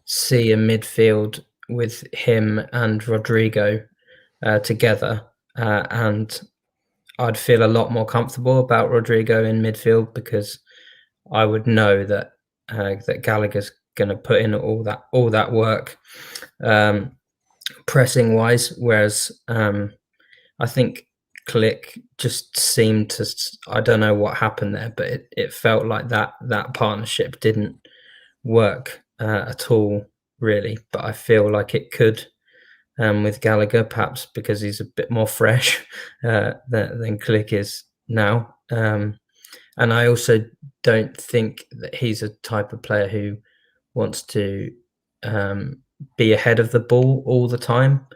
see a midfield with him and Rodrigo together, and I'd feel a lot more comfortable about Rodrigo in midfield, because I would know that Gallagher's going to put in all that work pressing wise, whereas I think Click just seemed to, I don't know what happened there, but it felt like that partnership didn't work at all, really. But I feel like it could with Gallagher, perhaps because he's a bit more fresh than Click is now. And I also don't think that he's a type of player who wants to be ahead of the ball all the time.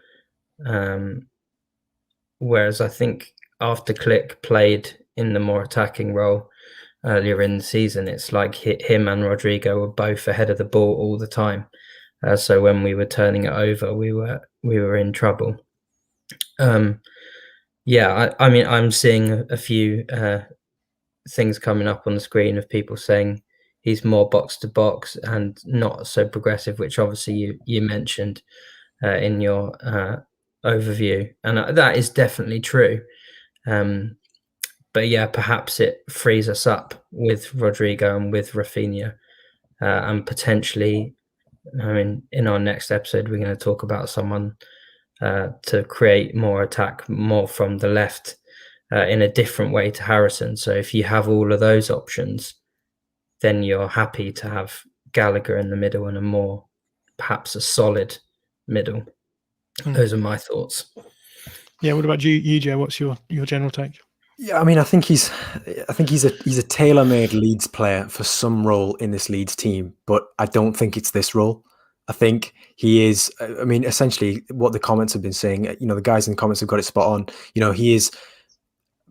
Whereas I think after Click played in the more attacking role earlier in the season, it's like him and Rodrigo were both ahead of the ball all the time. So when we were turning it over, we were in trouble. Yeah, I mean, I'm seeing a few things coming up on the screen of people saying he's more box to box and not so progressive, which obviously you mentioned in your overview, and that is definitely true. But yeah, perhaps it frees us up with Rodrigo and with Rafinha, and potentially, I mean, in our next episode, we're going to talk about someone to create more attack, more from the left, in a different way to Harrison. So if you have all of those options, then you're happy to have Gallagher in the middle and perhaps a solid middle. Those are my thoughts. Yeah. What about you, Joe? What's your general take? Yeah, I mean, I think he's a tailor-made Leeds player for some role in this Leeds team, but I don't think it's this role. I think he is. I mean, essentially, what the comments have been saying. The guys in the comments have got it spot on. He is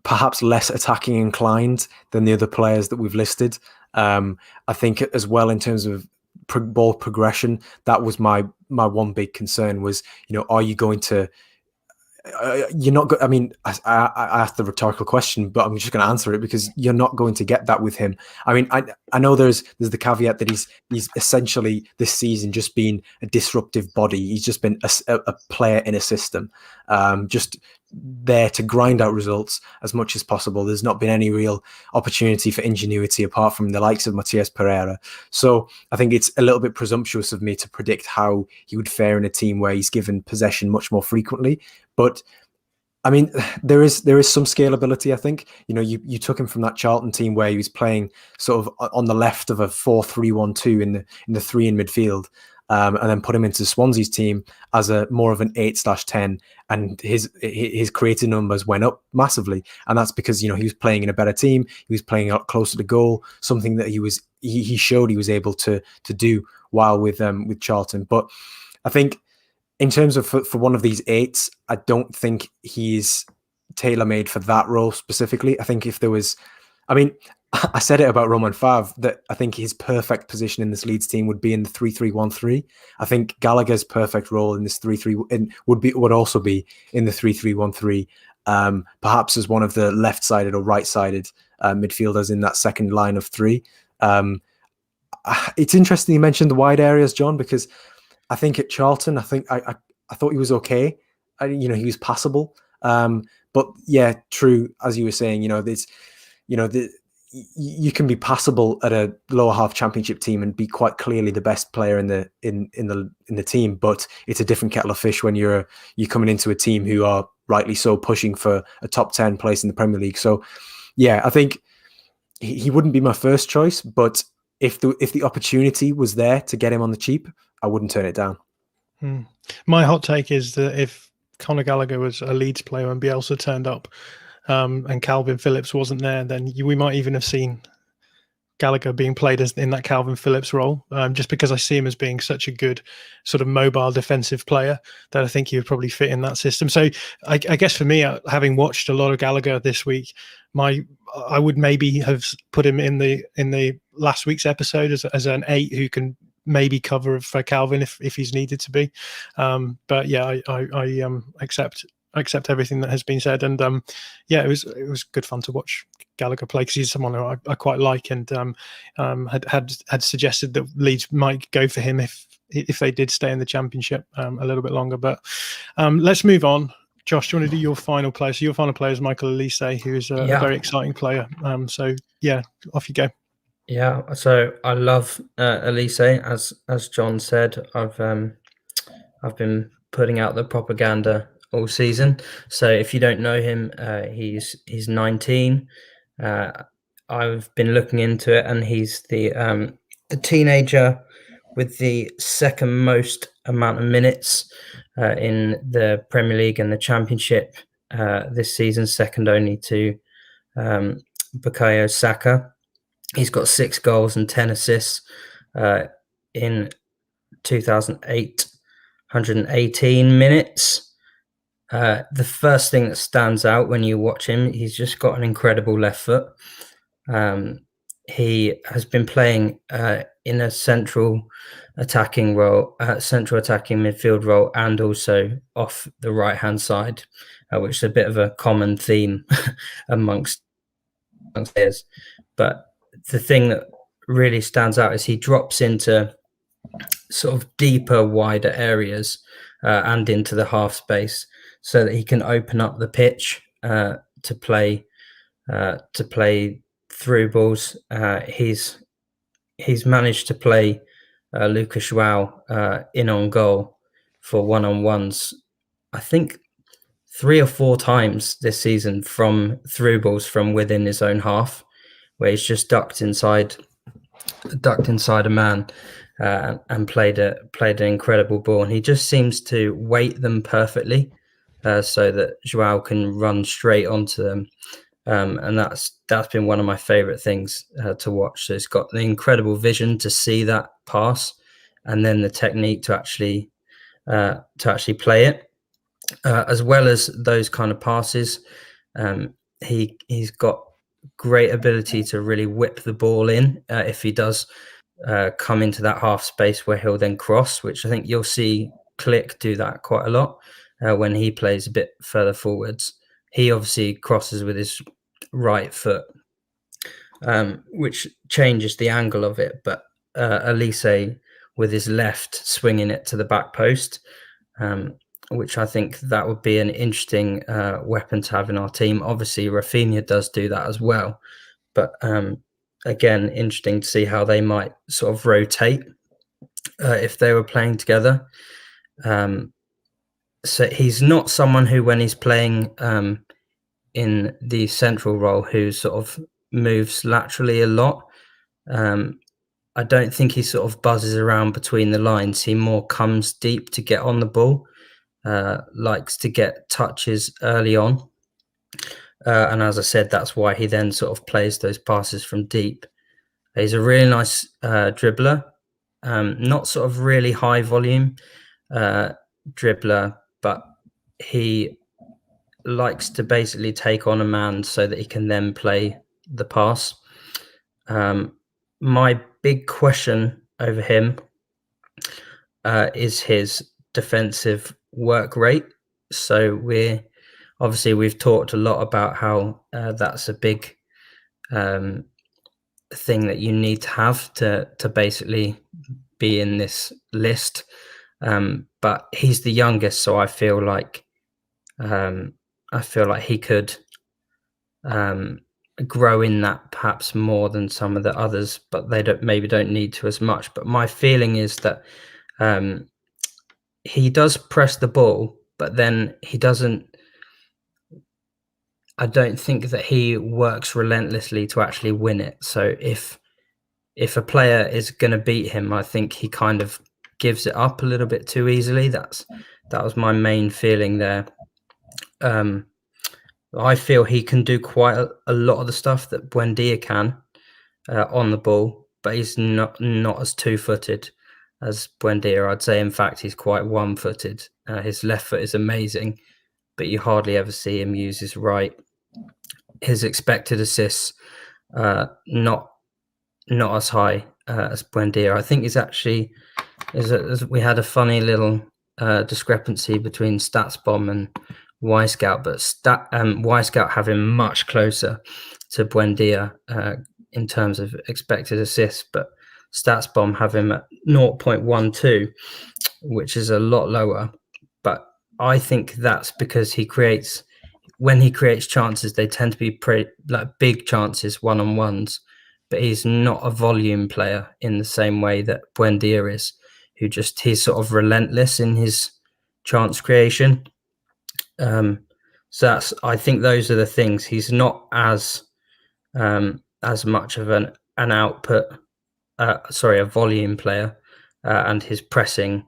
perhaps less attacking inclined than the other players that we've listed. I think as well in terms of ball progression, that was my one big concern was, are you going to you're not. I mean, I asked the rhetorical question, but I'm just going to answer it because you're not going to get that with him. I mean, I know there's the caveat that he's essentially this season just been a disruptive body. He's just been a player in a system, just there to grind out results as much as possible. There's not been any real opportunity for ingenuity apart from the likes of Matias Pereira. So I think it's a little bit presumptuous of me to predict how he would fare in a team where he's given possession much more frequently. But I mean, there is some scalability. I think, you know, you took him from that Charlton team where he was playing sort of on the left of a 4-3-1-2 in the three in midfield, and then put him into Swansea's team as a more of an 8/10, and his creative numbers went up massively, and that's because, you know, he was playing in a better team, he was playing a lot closer to goal, something that he showed he was able to do while with Charlton. But I think, in terms of for one of these eights, I don't think he's tailor-made for that role specifically. I think if there was, I mean, I said it about Romain Favre that I think his perfect position in this Leeds team would be in the 3-3-1-3. I think Gallagher's perfect role in this 3-3 would also be in the 3-3-1-3, perhaps as one of the left-sided or right-sided midfielders in that second line of three. It's interesting you mentioned the wide areas, John, because I think at Charlton, I thought he was okay. You know, he was passable. But yeah, true, as you were saying, you know, you can be passable at a lower half championship team and be quite clearly the best player in the team. But it's a different kettle of fish when you're coming into a team who are rightly so pushing for a top 10 place in the Premier League. So yeah, I think he wouldn't be my first choice, but if the opportunity was there to get him on the cheap, I wouldn't turn it down. My hot take is that if Conor Gallagher was a Leeds player and Bielsa turned up, and Calvin Phillips wasn't there, then we might even have seen Gallagher being played as in that Calvin Phillips role, just because I see him as being such a good sort of mobile defensive player that I think he would probably fit in that system. So I guess for me, having watched a lot of Gallagher this week, I would maybe have put him in the last week's episode as an 8 who can maybe cover for Calvin if he's needed to be. But yeah, I accept everything that has been said, and yeah, it was good fun to watch Gallagher play because he's someone who I quite like, and had suggested that Leeds might go for him if they did stay in the Championship a little bit longer. But let's move on. Josh, do you want to do your final player? So your final player is Michael Elise, who is a very exciting player. So yeah, off you go. Yeah, so I love Elise. As John said, I've been putting out the propaganda all season. So if you don't know him, he's 19. I've been looking into it, and he's the teenager with the second most amount of minutes in the Premier League and the Championship this season, second only to Bukayo Saka. He's got 6 goals and 10 assists in 118 minutes. The first thing that stands out when you watch him, he's just got an incredible left foot. He has been playing in a central attacking midfield role, and also off the right-hand side, which is a bit of a common theme amongst players. But the thing that really stands out is he drops into sort of deeper, wider areas and into the half space, so that he can open up the pitch to play through balls. He's managed to play Lucas João in on goal for one-on-ones, I think 3 or 4 times this season, from through balls from within his own half, where he's just ducked inside a man and played an incredible ball. And he just seems to weight them perfectly so that João can run straight onto them. And that's been one of my favourite things to watch. So he's got the incredible vision to see that pass, and then the technique to actually play it, as well as those kind of passes. He's got great ability to really whip the ball in if he does come into that half space, where he'll then cross, which I think you'll see Click do that quite a lot. when he plays a bit further forwards. He obviously crosses with his right foot, which changes the angle of it. But Elise with his left swinging it to the back post, which I think that would be an interesting weapon to have in our team. Obviously, Rafinha does do that as well. But again, interesting to see how they might sort of rotate if they were playing together. So he's not someone who, when he's playing in the central role, who sort of moves laterally a lot. I don't think he sort of buzzes around between the lines. He more comes deep to get on the ball, likes to get touches early on. And as I said, that's why he then sort of plays those passes from deep. He's a really nice dribbler, not sort of really high volume dribbler, but he likes to basically take on a man so that he can then play the pass. My big question over him is his defensive work rate. So we've talked a lot about how that's a big thing that you need to have to basically be in this list. But he's the youngest, so I feel like he could grow in that perhaps more than some of the others, but they don't need to as much. But my feeling is that he does press the ball, but then he doesn't. I don't think that he works relentlessly to actually win it. So if a player is going to beat him, I think he kind of gives it up a little bit too easily. That was my main feeling there. I feel he can do quite a lot of the stuff that Buendia can on the ball, but he's not as two-footed as Buendia. I'd say, in fact, he's quite one-footed. His left foot is amazing, but you hardly ever see him use his right. His expected assists not as high as Buendia. I think he's actually we had a funny little discrepancy between StatsBomb and Y-Scout, but Y-Scout have him much closer to Buendia in terms of expected assists, but StatsBomb have him at 0.12, which is a lot lower. But I think that's because when he creates chances, they tend to be pretty like big chances, one-on-ones, but he's not a volume player in the same way that Buendia is, he's sort of relentless in his chance creation. So I think those are the things. He's not as much of an output, a volume player, and his pressing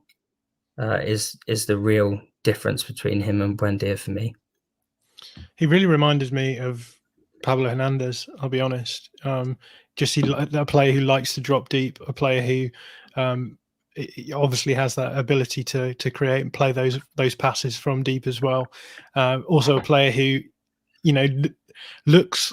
is the real difference between him and Buendia for me. He really reminded me of Pablo Hernandez, I'll be honest. A player who likes to drop deep, a player who obviously has that ability to create and play those passes from deep as well. Also a player who, looks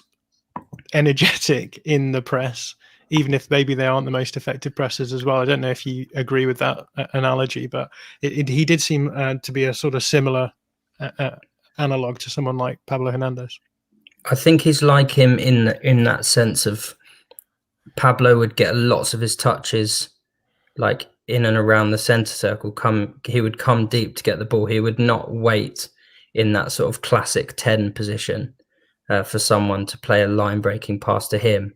energetic in the press, even if maybe they aren't the most effective pressers as well. I don't know if you agree with that analogy, but he did seem to be a sort of similar analog to someone like Pablo Hernandez. I think he's like him in that sense of Pablo would get lots of his touches like in and around the center circle. He would come deep to get the ball. He would not wait in that sort of classic 10 position for someone to play a line breaking pass to him.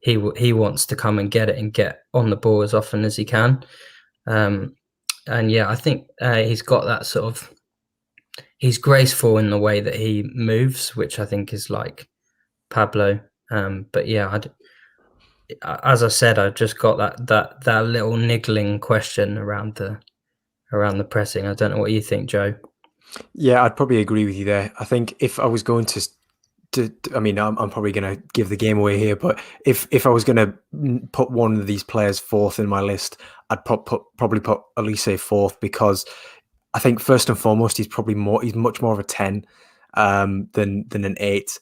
He wants to come and get it and get on the ball as often as he can. And yeah, I think he's got that sort of. He's graceful in the way that he moves, which I think is like Pablo. But yeah, as I said, I've just got that little niggling question around the pressing. I don't know what you think, Joe. Yeah, I'd probably agree with you there. I think if I was going to I mean, I'm probably going to give the game away here, but if I was going to put one of these players fourth in my list, I'd probably put Elise fourth, because I think first and foremost, he's much more of a 10 than an 8,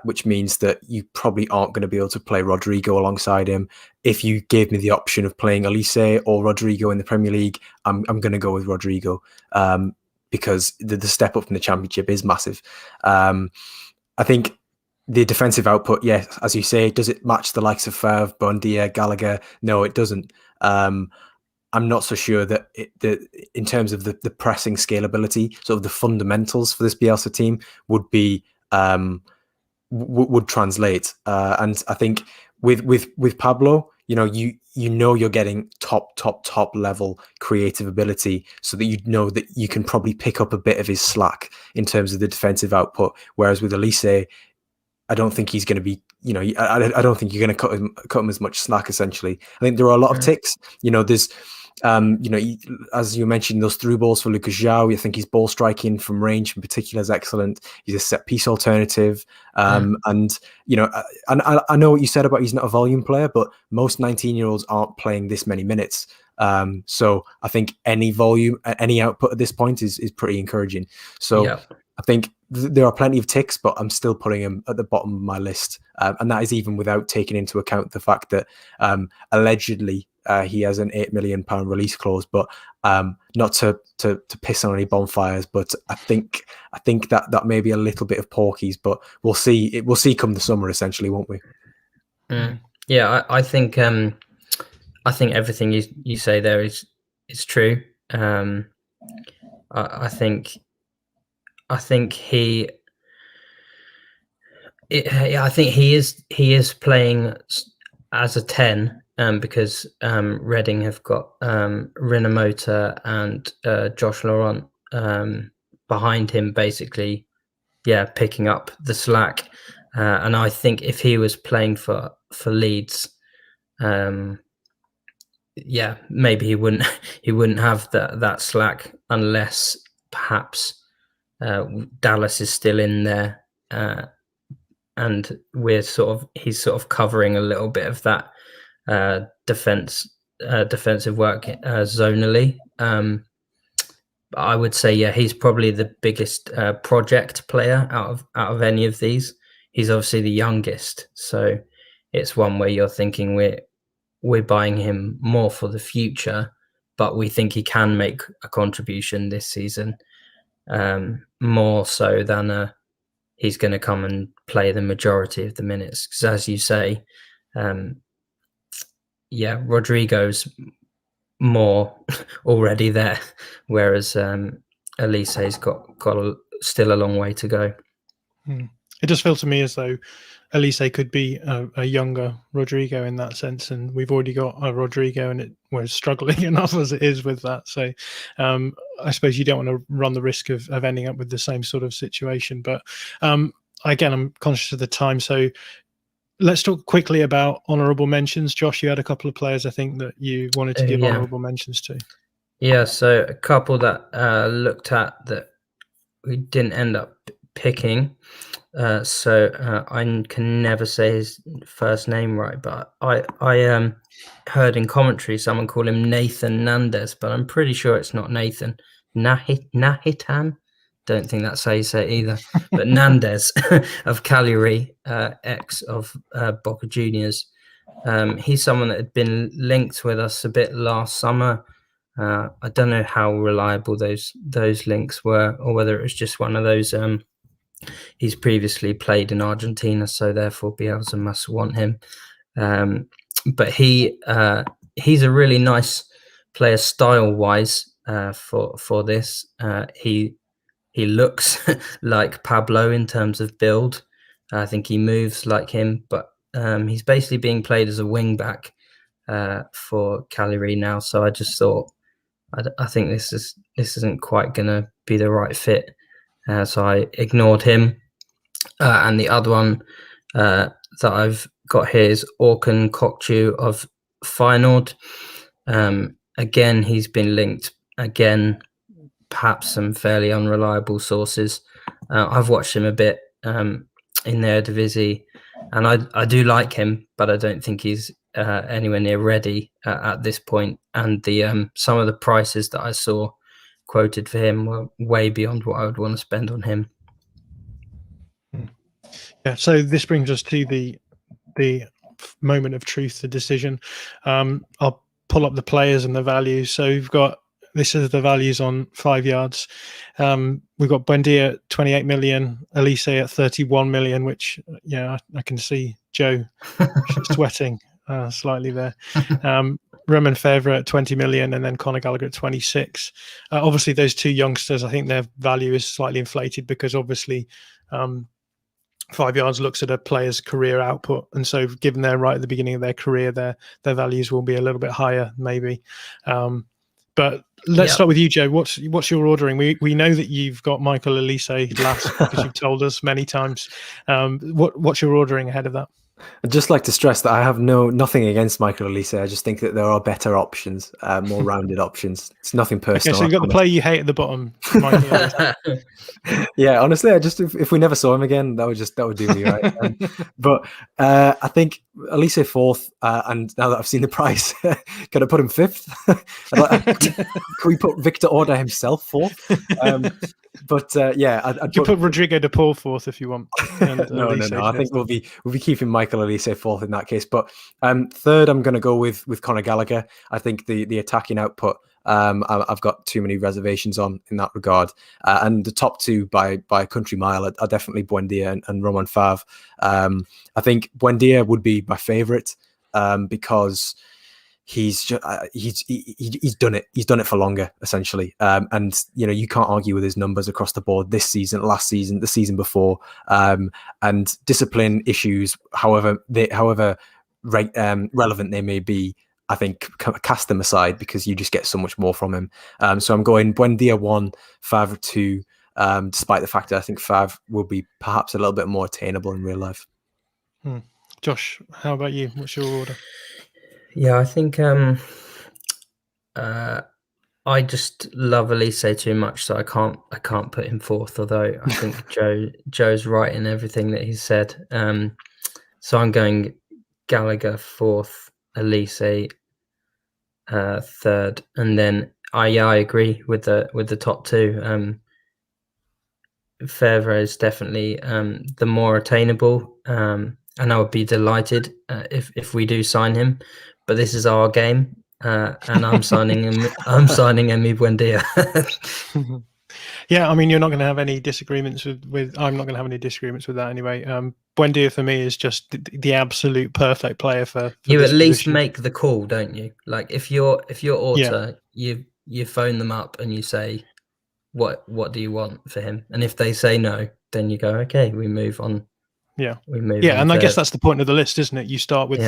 which means that you probably aren't going to be able to play Rodrigo alongside him. If you gave me the option of playing Elise or Rodrigo in the Premier League, I'm going to go with Rodrigo. because the step up from the Championship is massive. I think the defensive output, yes, as you say, does it match the likes of Favre, Buendia, Gallagher? No, it doesn't. I'm not so sure that in terms of the pressing scalability, sort of the fundamentals for this Bielsa team would be would translate. And I think with Pablo, you know you're getting top level creative ability, so that you know that you can probably pick up a bit of his slack in terms of the defensive output. Whereas with Elise, I don't think he's going to be, you know, I don't think you're going to cut him as much slack. Essentially, I think there are a lot of ticks. You know, there's, you know, as you mentioned, those through balls for Lucas João. I think his ball striking from range in particular is excellent. He's a set piece alternative, and you know, and I know what you said about he's not a volume player, but most 19-year-olds aren't playing this many minutes. So I think any volume, any output at this point is pretty encouraging. So I think there are plenty of ticks, but I'm still putting him at the bottom of my list. And that is even without taking into account the fact that allegedly he has an £8 million release clause, but not to piss on any bonfires. But I think that may be a little bit of porkies, but we'll see. We'll see come the summer, essentially, won't we? Yeah, I think everything you say there is true. I think he is playing as a 10, because Reading have got Rinomhota and Josh Laurent behind him, basically, picking up the slack. And I think if he was playing for Leeds, maybe he wouldn't have that slack, unless perhaps Dallas is still in there, and he's sort of covering a little bit of that defensive work zonally. I would say he's probably the biggest project player out of any of these. He's obviously the youngest, so it's one where you're thinking we're buying him more for the future, but we think he can make a contribution this season, more so than he's going to come and play the majority of the minutes. Because as you say, Rodrigo's more already there, whereas Elise's got still a long way to go. It does feel to me as though Elise could be a younger Rodrigo in that sense, and we've already got a Rodrigo, and we're struggling enough as it is with that. So I suppose you don't want to run the risk of ending up with the same sort of situation. But again, I'm conscious of the time, so let's talk quickly about honourable mentions. Josh, you had a couple of players I think that you wanted to give honourable mentions to. Yeah, so a couple that looked at that we didn't end up picking. So I can never say his first name right, but I heard in commentary someone call him Nathan Nandes, but I'm pretty sure it's not Nathan. Nahitan? Don't think that's how you say it either. But Nandes of Cagliari, ex of Boca Juniors. He's someone that had been linked with us a bit last summer. I don't know how reliable those links were, or whether it was just one of those. He's previously played in Argentina, so therefore Bielsa must want him. But he's a really nice player style-wise for this. He looks like Pablo in terms of build. I think he moves like him, but he's basically being played as a wing back for Cagliari now. So I just thought, I think this isn't quite going to be the right fit. So I ignored him. And the other one that I've got here is Orkan Kokcu of Feyenoord. Again, he's been linked. Again, perhaps some fairly unreliable sources. I've watched him a bit in the Eredivisie, and I do like him, but I don't think he's anywhere near ready at this point. And the some of the prices that I saw quoted for him were way beyond what I would want to spend on him. Yeah, so this brings us to the moment of truth, the decision. I'll pull up the players and the values. So we've got this is the values on 5 yards. We've got Buendia at 28 million, Elise at 31 million, which I can see Joe sweating slightly there. Roman Fevre at 20 million, and then Conor Gallagher at 26. Obviously, those two youngsters, I think their value is slightly inflated because obviously 5 yards looks at a player's career output, and so given they're right at the beginning of their career, their values will be a little bit higher, maybe. But let's start with you, Joe. What's your ordering? We know that you've got Michael Elise last because you've told us many times. What's your ordering ahead of that? I'd just like to stress that I have nothing against Michael Elise. I just think that there are better options, more rounded options. It's nothing personal. Okay, so you've got the player you hate at the bottom, Michael Elise. Yeah, honestly, I just if we never saw him again, that would do me right. But I think Elise fourth, and now that I've seen the price, can I put him fifth? Can we put Victor Orta himself fourth? But I'd put Rodrigo de Paul fourth if you want. No. I think we'll be keeping Michael Elise fourth in that case. But third, I'm going to go with Conor Gallagher. I think the attacking output, I've got too many reservations on in that regard. And the top two by a country mile are definitely Buendia and Roman Fevre. I think Buendia would be my favourite because he's done it. He's done it for longer, essentially. And you can't argue with his numbers across the board this season, last season, the season before. And discipline issues, however relevant they may be, I think cast them aside because you just get so much more from him. So I'm going Buendia 1, Fevre 2, despite the fact that I think Fevre will be perhaps a little bit more attainable in real life. Josh, how about you? What's your order? Yeah, I think I just love Elise too much, so I can't put him fourth. Although I think Joe's right in everything that he said. So I'm going Gallagher fourth, Elise third, and then I agree with the top two. Fevre is definitely the more attainable, and I would be delighted if we do sign him. But this is our game, and I'm signing him. I'm signing Emi Buendia. Yeah, I mean, you're not going to have any disagreements with. I'm not going to have any disagreements with that anyway. Buendia for me is just the absolute perfect player for you. At least position. make the call, don't you? Like if you're Orta, you phone them up and you say, what do you want for him? And if they say no, then you go, okay, we move on. Yeah, we move. Yeah, and I guess that's the point of the list, isn't it? You start with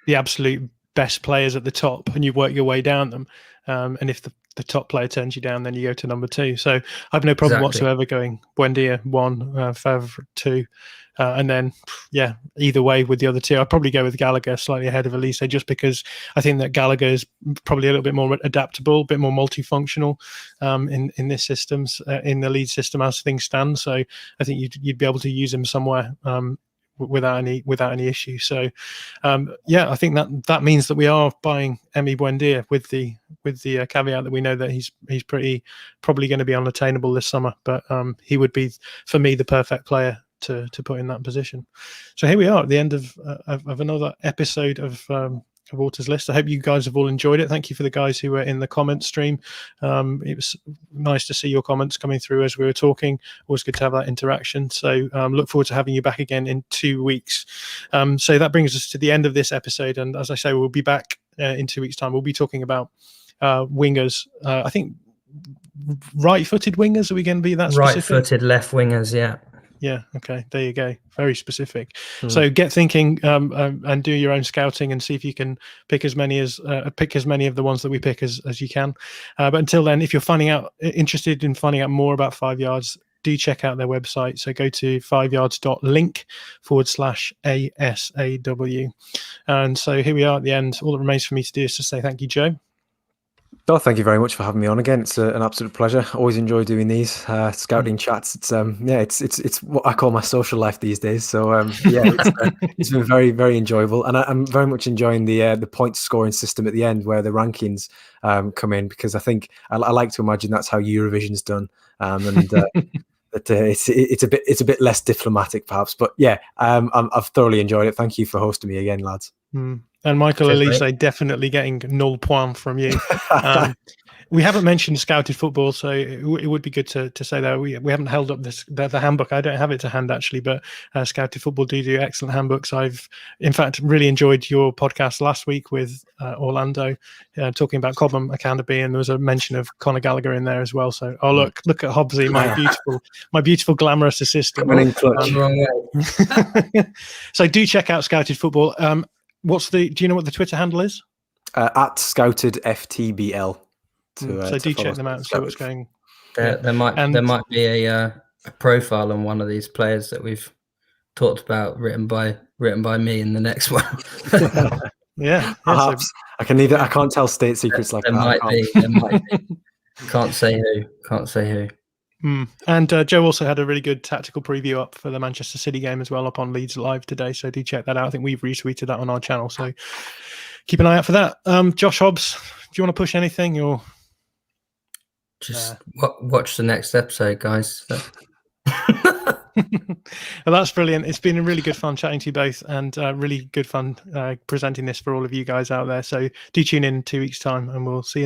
the absolute best players at the top, and you work your way down them. And if the top player turns you down, then you go to number 2. So I have no problem whatsoever going Buendia 1, Fevre 2, and then either way with the other two. I'd probably go with Gallagher slightly ahead of Elise, just because I think that Gallagher is probably a little bit more adaptable, a bit more multifunctional in this systems, in the Leeds system as things stand. So I think you'd be able to use him somewhere without any issue. So I think that means that we are buying Emi Buendia with the caveat that we know that he's probably going to be unattainable this summer, but he would be for me the perfect player to put in that position. So here we are at the end of another episode of Orta's List. I hope you guys have all enjoyed it. Thank you for the guys who were in the comment stream. It was nice to see your comments coming through as we were talking. Always good to have that interaction. So look forward to having you back again in 2 weeks. So that brings us to the end of this episode. And as I say, we'll be back in 2 weeks' time. We'll be talking about wingers. I think right-footed wingers. Are we going to be that specific? Right-footed left wingers, yeah. Yeah. Okay. There you go. Very specific. So get thinking and do your own scouting and see if you can pick as many of the ones that we pick as you can. But until then, if you're interested in finding out more about 5 yards, do check out their website. So go to 5yards.link/ASAW. And so here we are at the end. All that remains for me to do is to say thank you, Joe. Oh, thank you very much for having me on again. It's an absolute pleasure. Always enjoy doing these scouting chats. It's it's what I call my social life these days. So it's been very, very enjoyable, and I'm very much enjoying the point scoring system at the end where the rankings come in, because I think I like to imagine that's how Eurovision's done, and it's a bit less diplomatic perhaps. But I've thoroughly enjoyed it. Thank you for hosting me again, lads. And Michael Cheers, Elise mate. definitely getting null point from you. We haven't mentioned Scouted Football, so it would be good to say that we haven't held up the handbook. I don't have it to hand actually, but Scouted Football do excellent handbooks. I've in fact really enjoyed your podcast last week with Orlando, talking about Cobham Academy, and there was a mention of Conor Gallagher in there as well. So look at Hobbsy, my beautiful glamorous assistant. Coming in clutch. Wrong way. So do check out Scouted Football. Do you know what the Twitter handle is? At Scouted FTBL. So do check them out and see what's going. There might be a profile on one of these players that we've talked about, written by me in the next one. Perhaps. I can't tell state secrets like there that. There might be. Can't say who. And Joe also had a really good tactical preview up for the Manchester City game as well up on Leeds Live today. So do check that out. I think we've retweeted that on our channel. So keep an eye out for that. Josh Hobbs, do you want to push anything or? Just watch the next episode, guys. Well, that's brilliant. It's been a really good fun chatting to you both, and really good fun presenting this for all of you guys out there. So do tune in 2 weeks' time, and we'll see you then.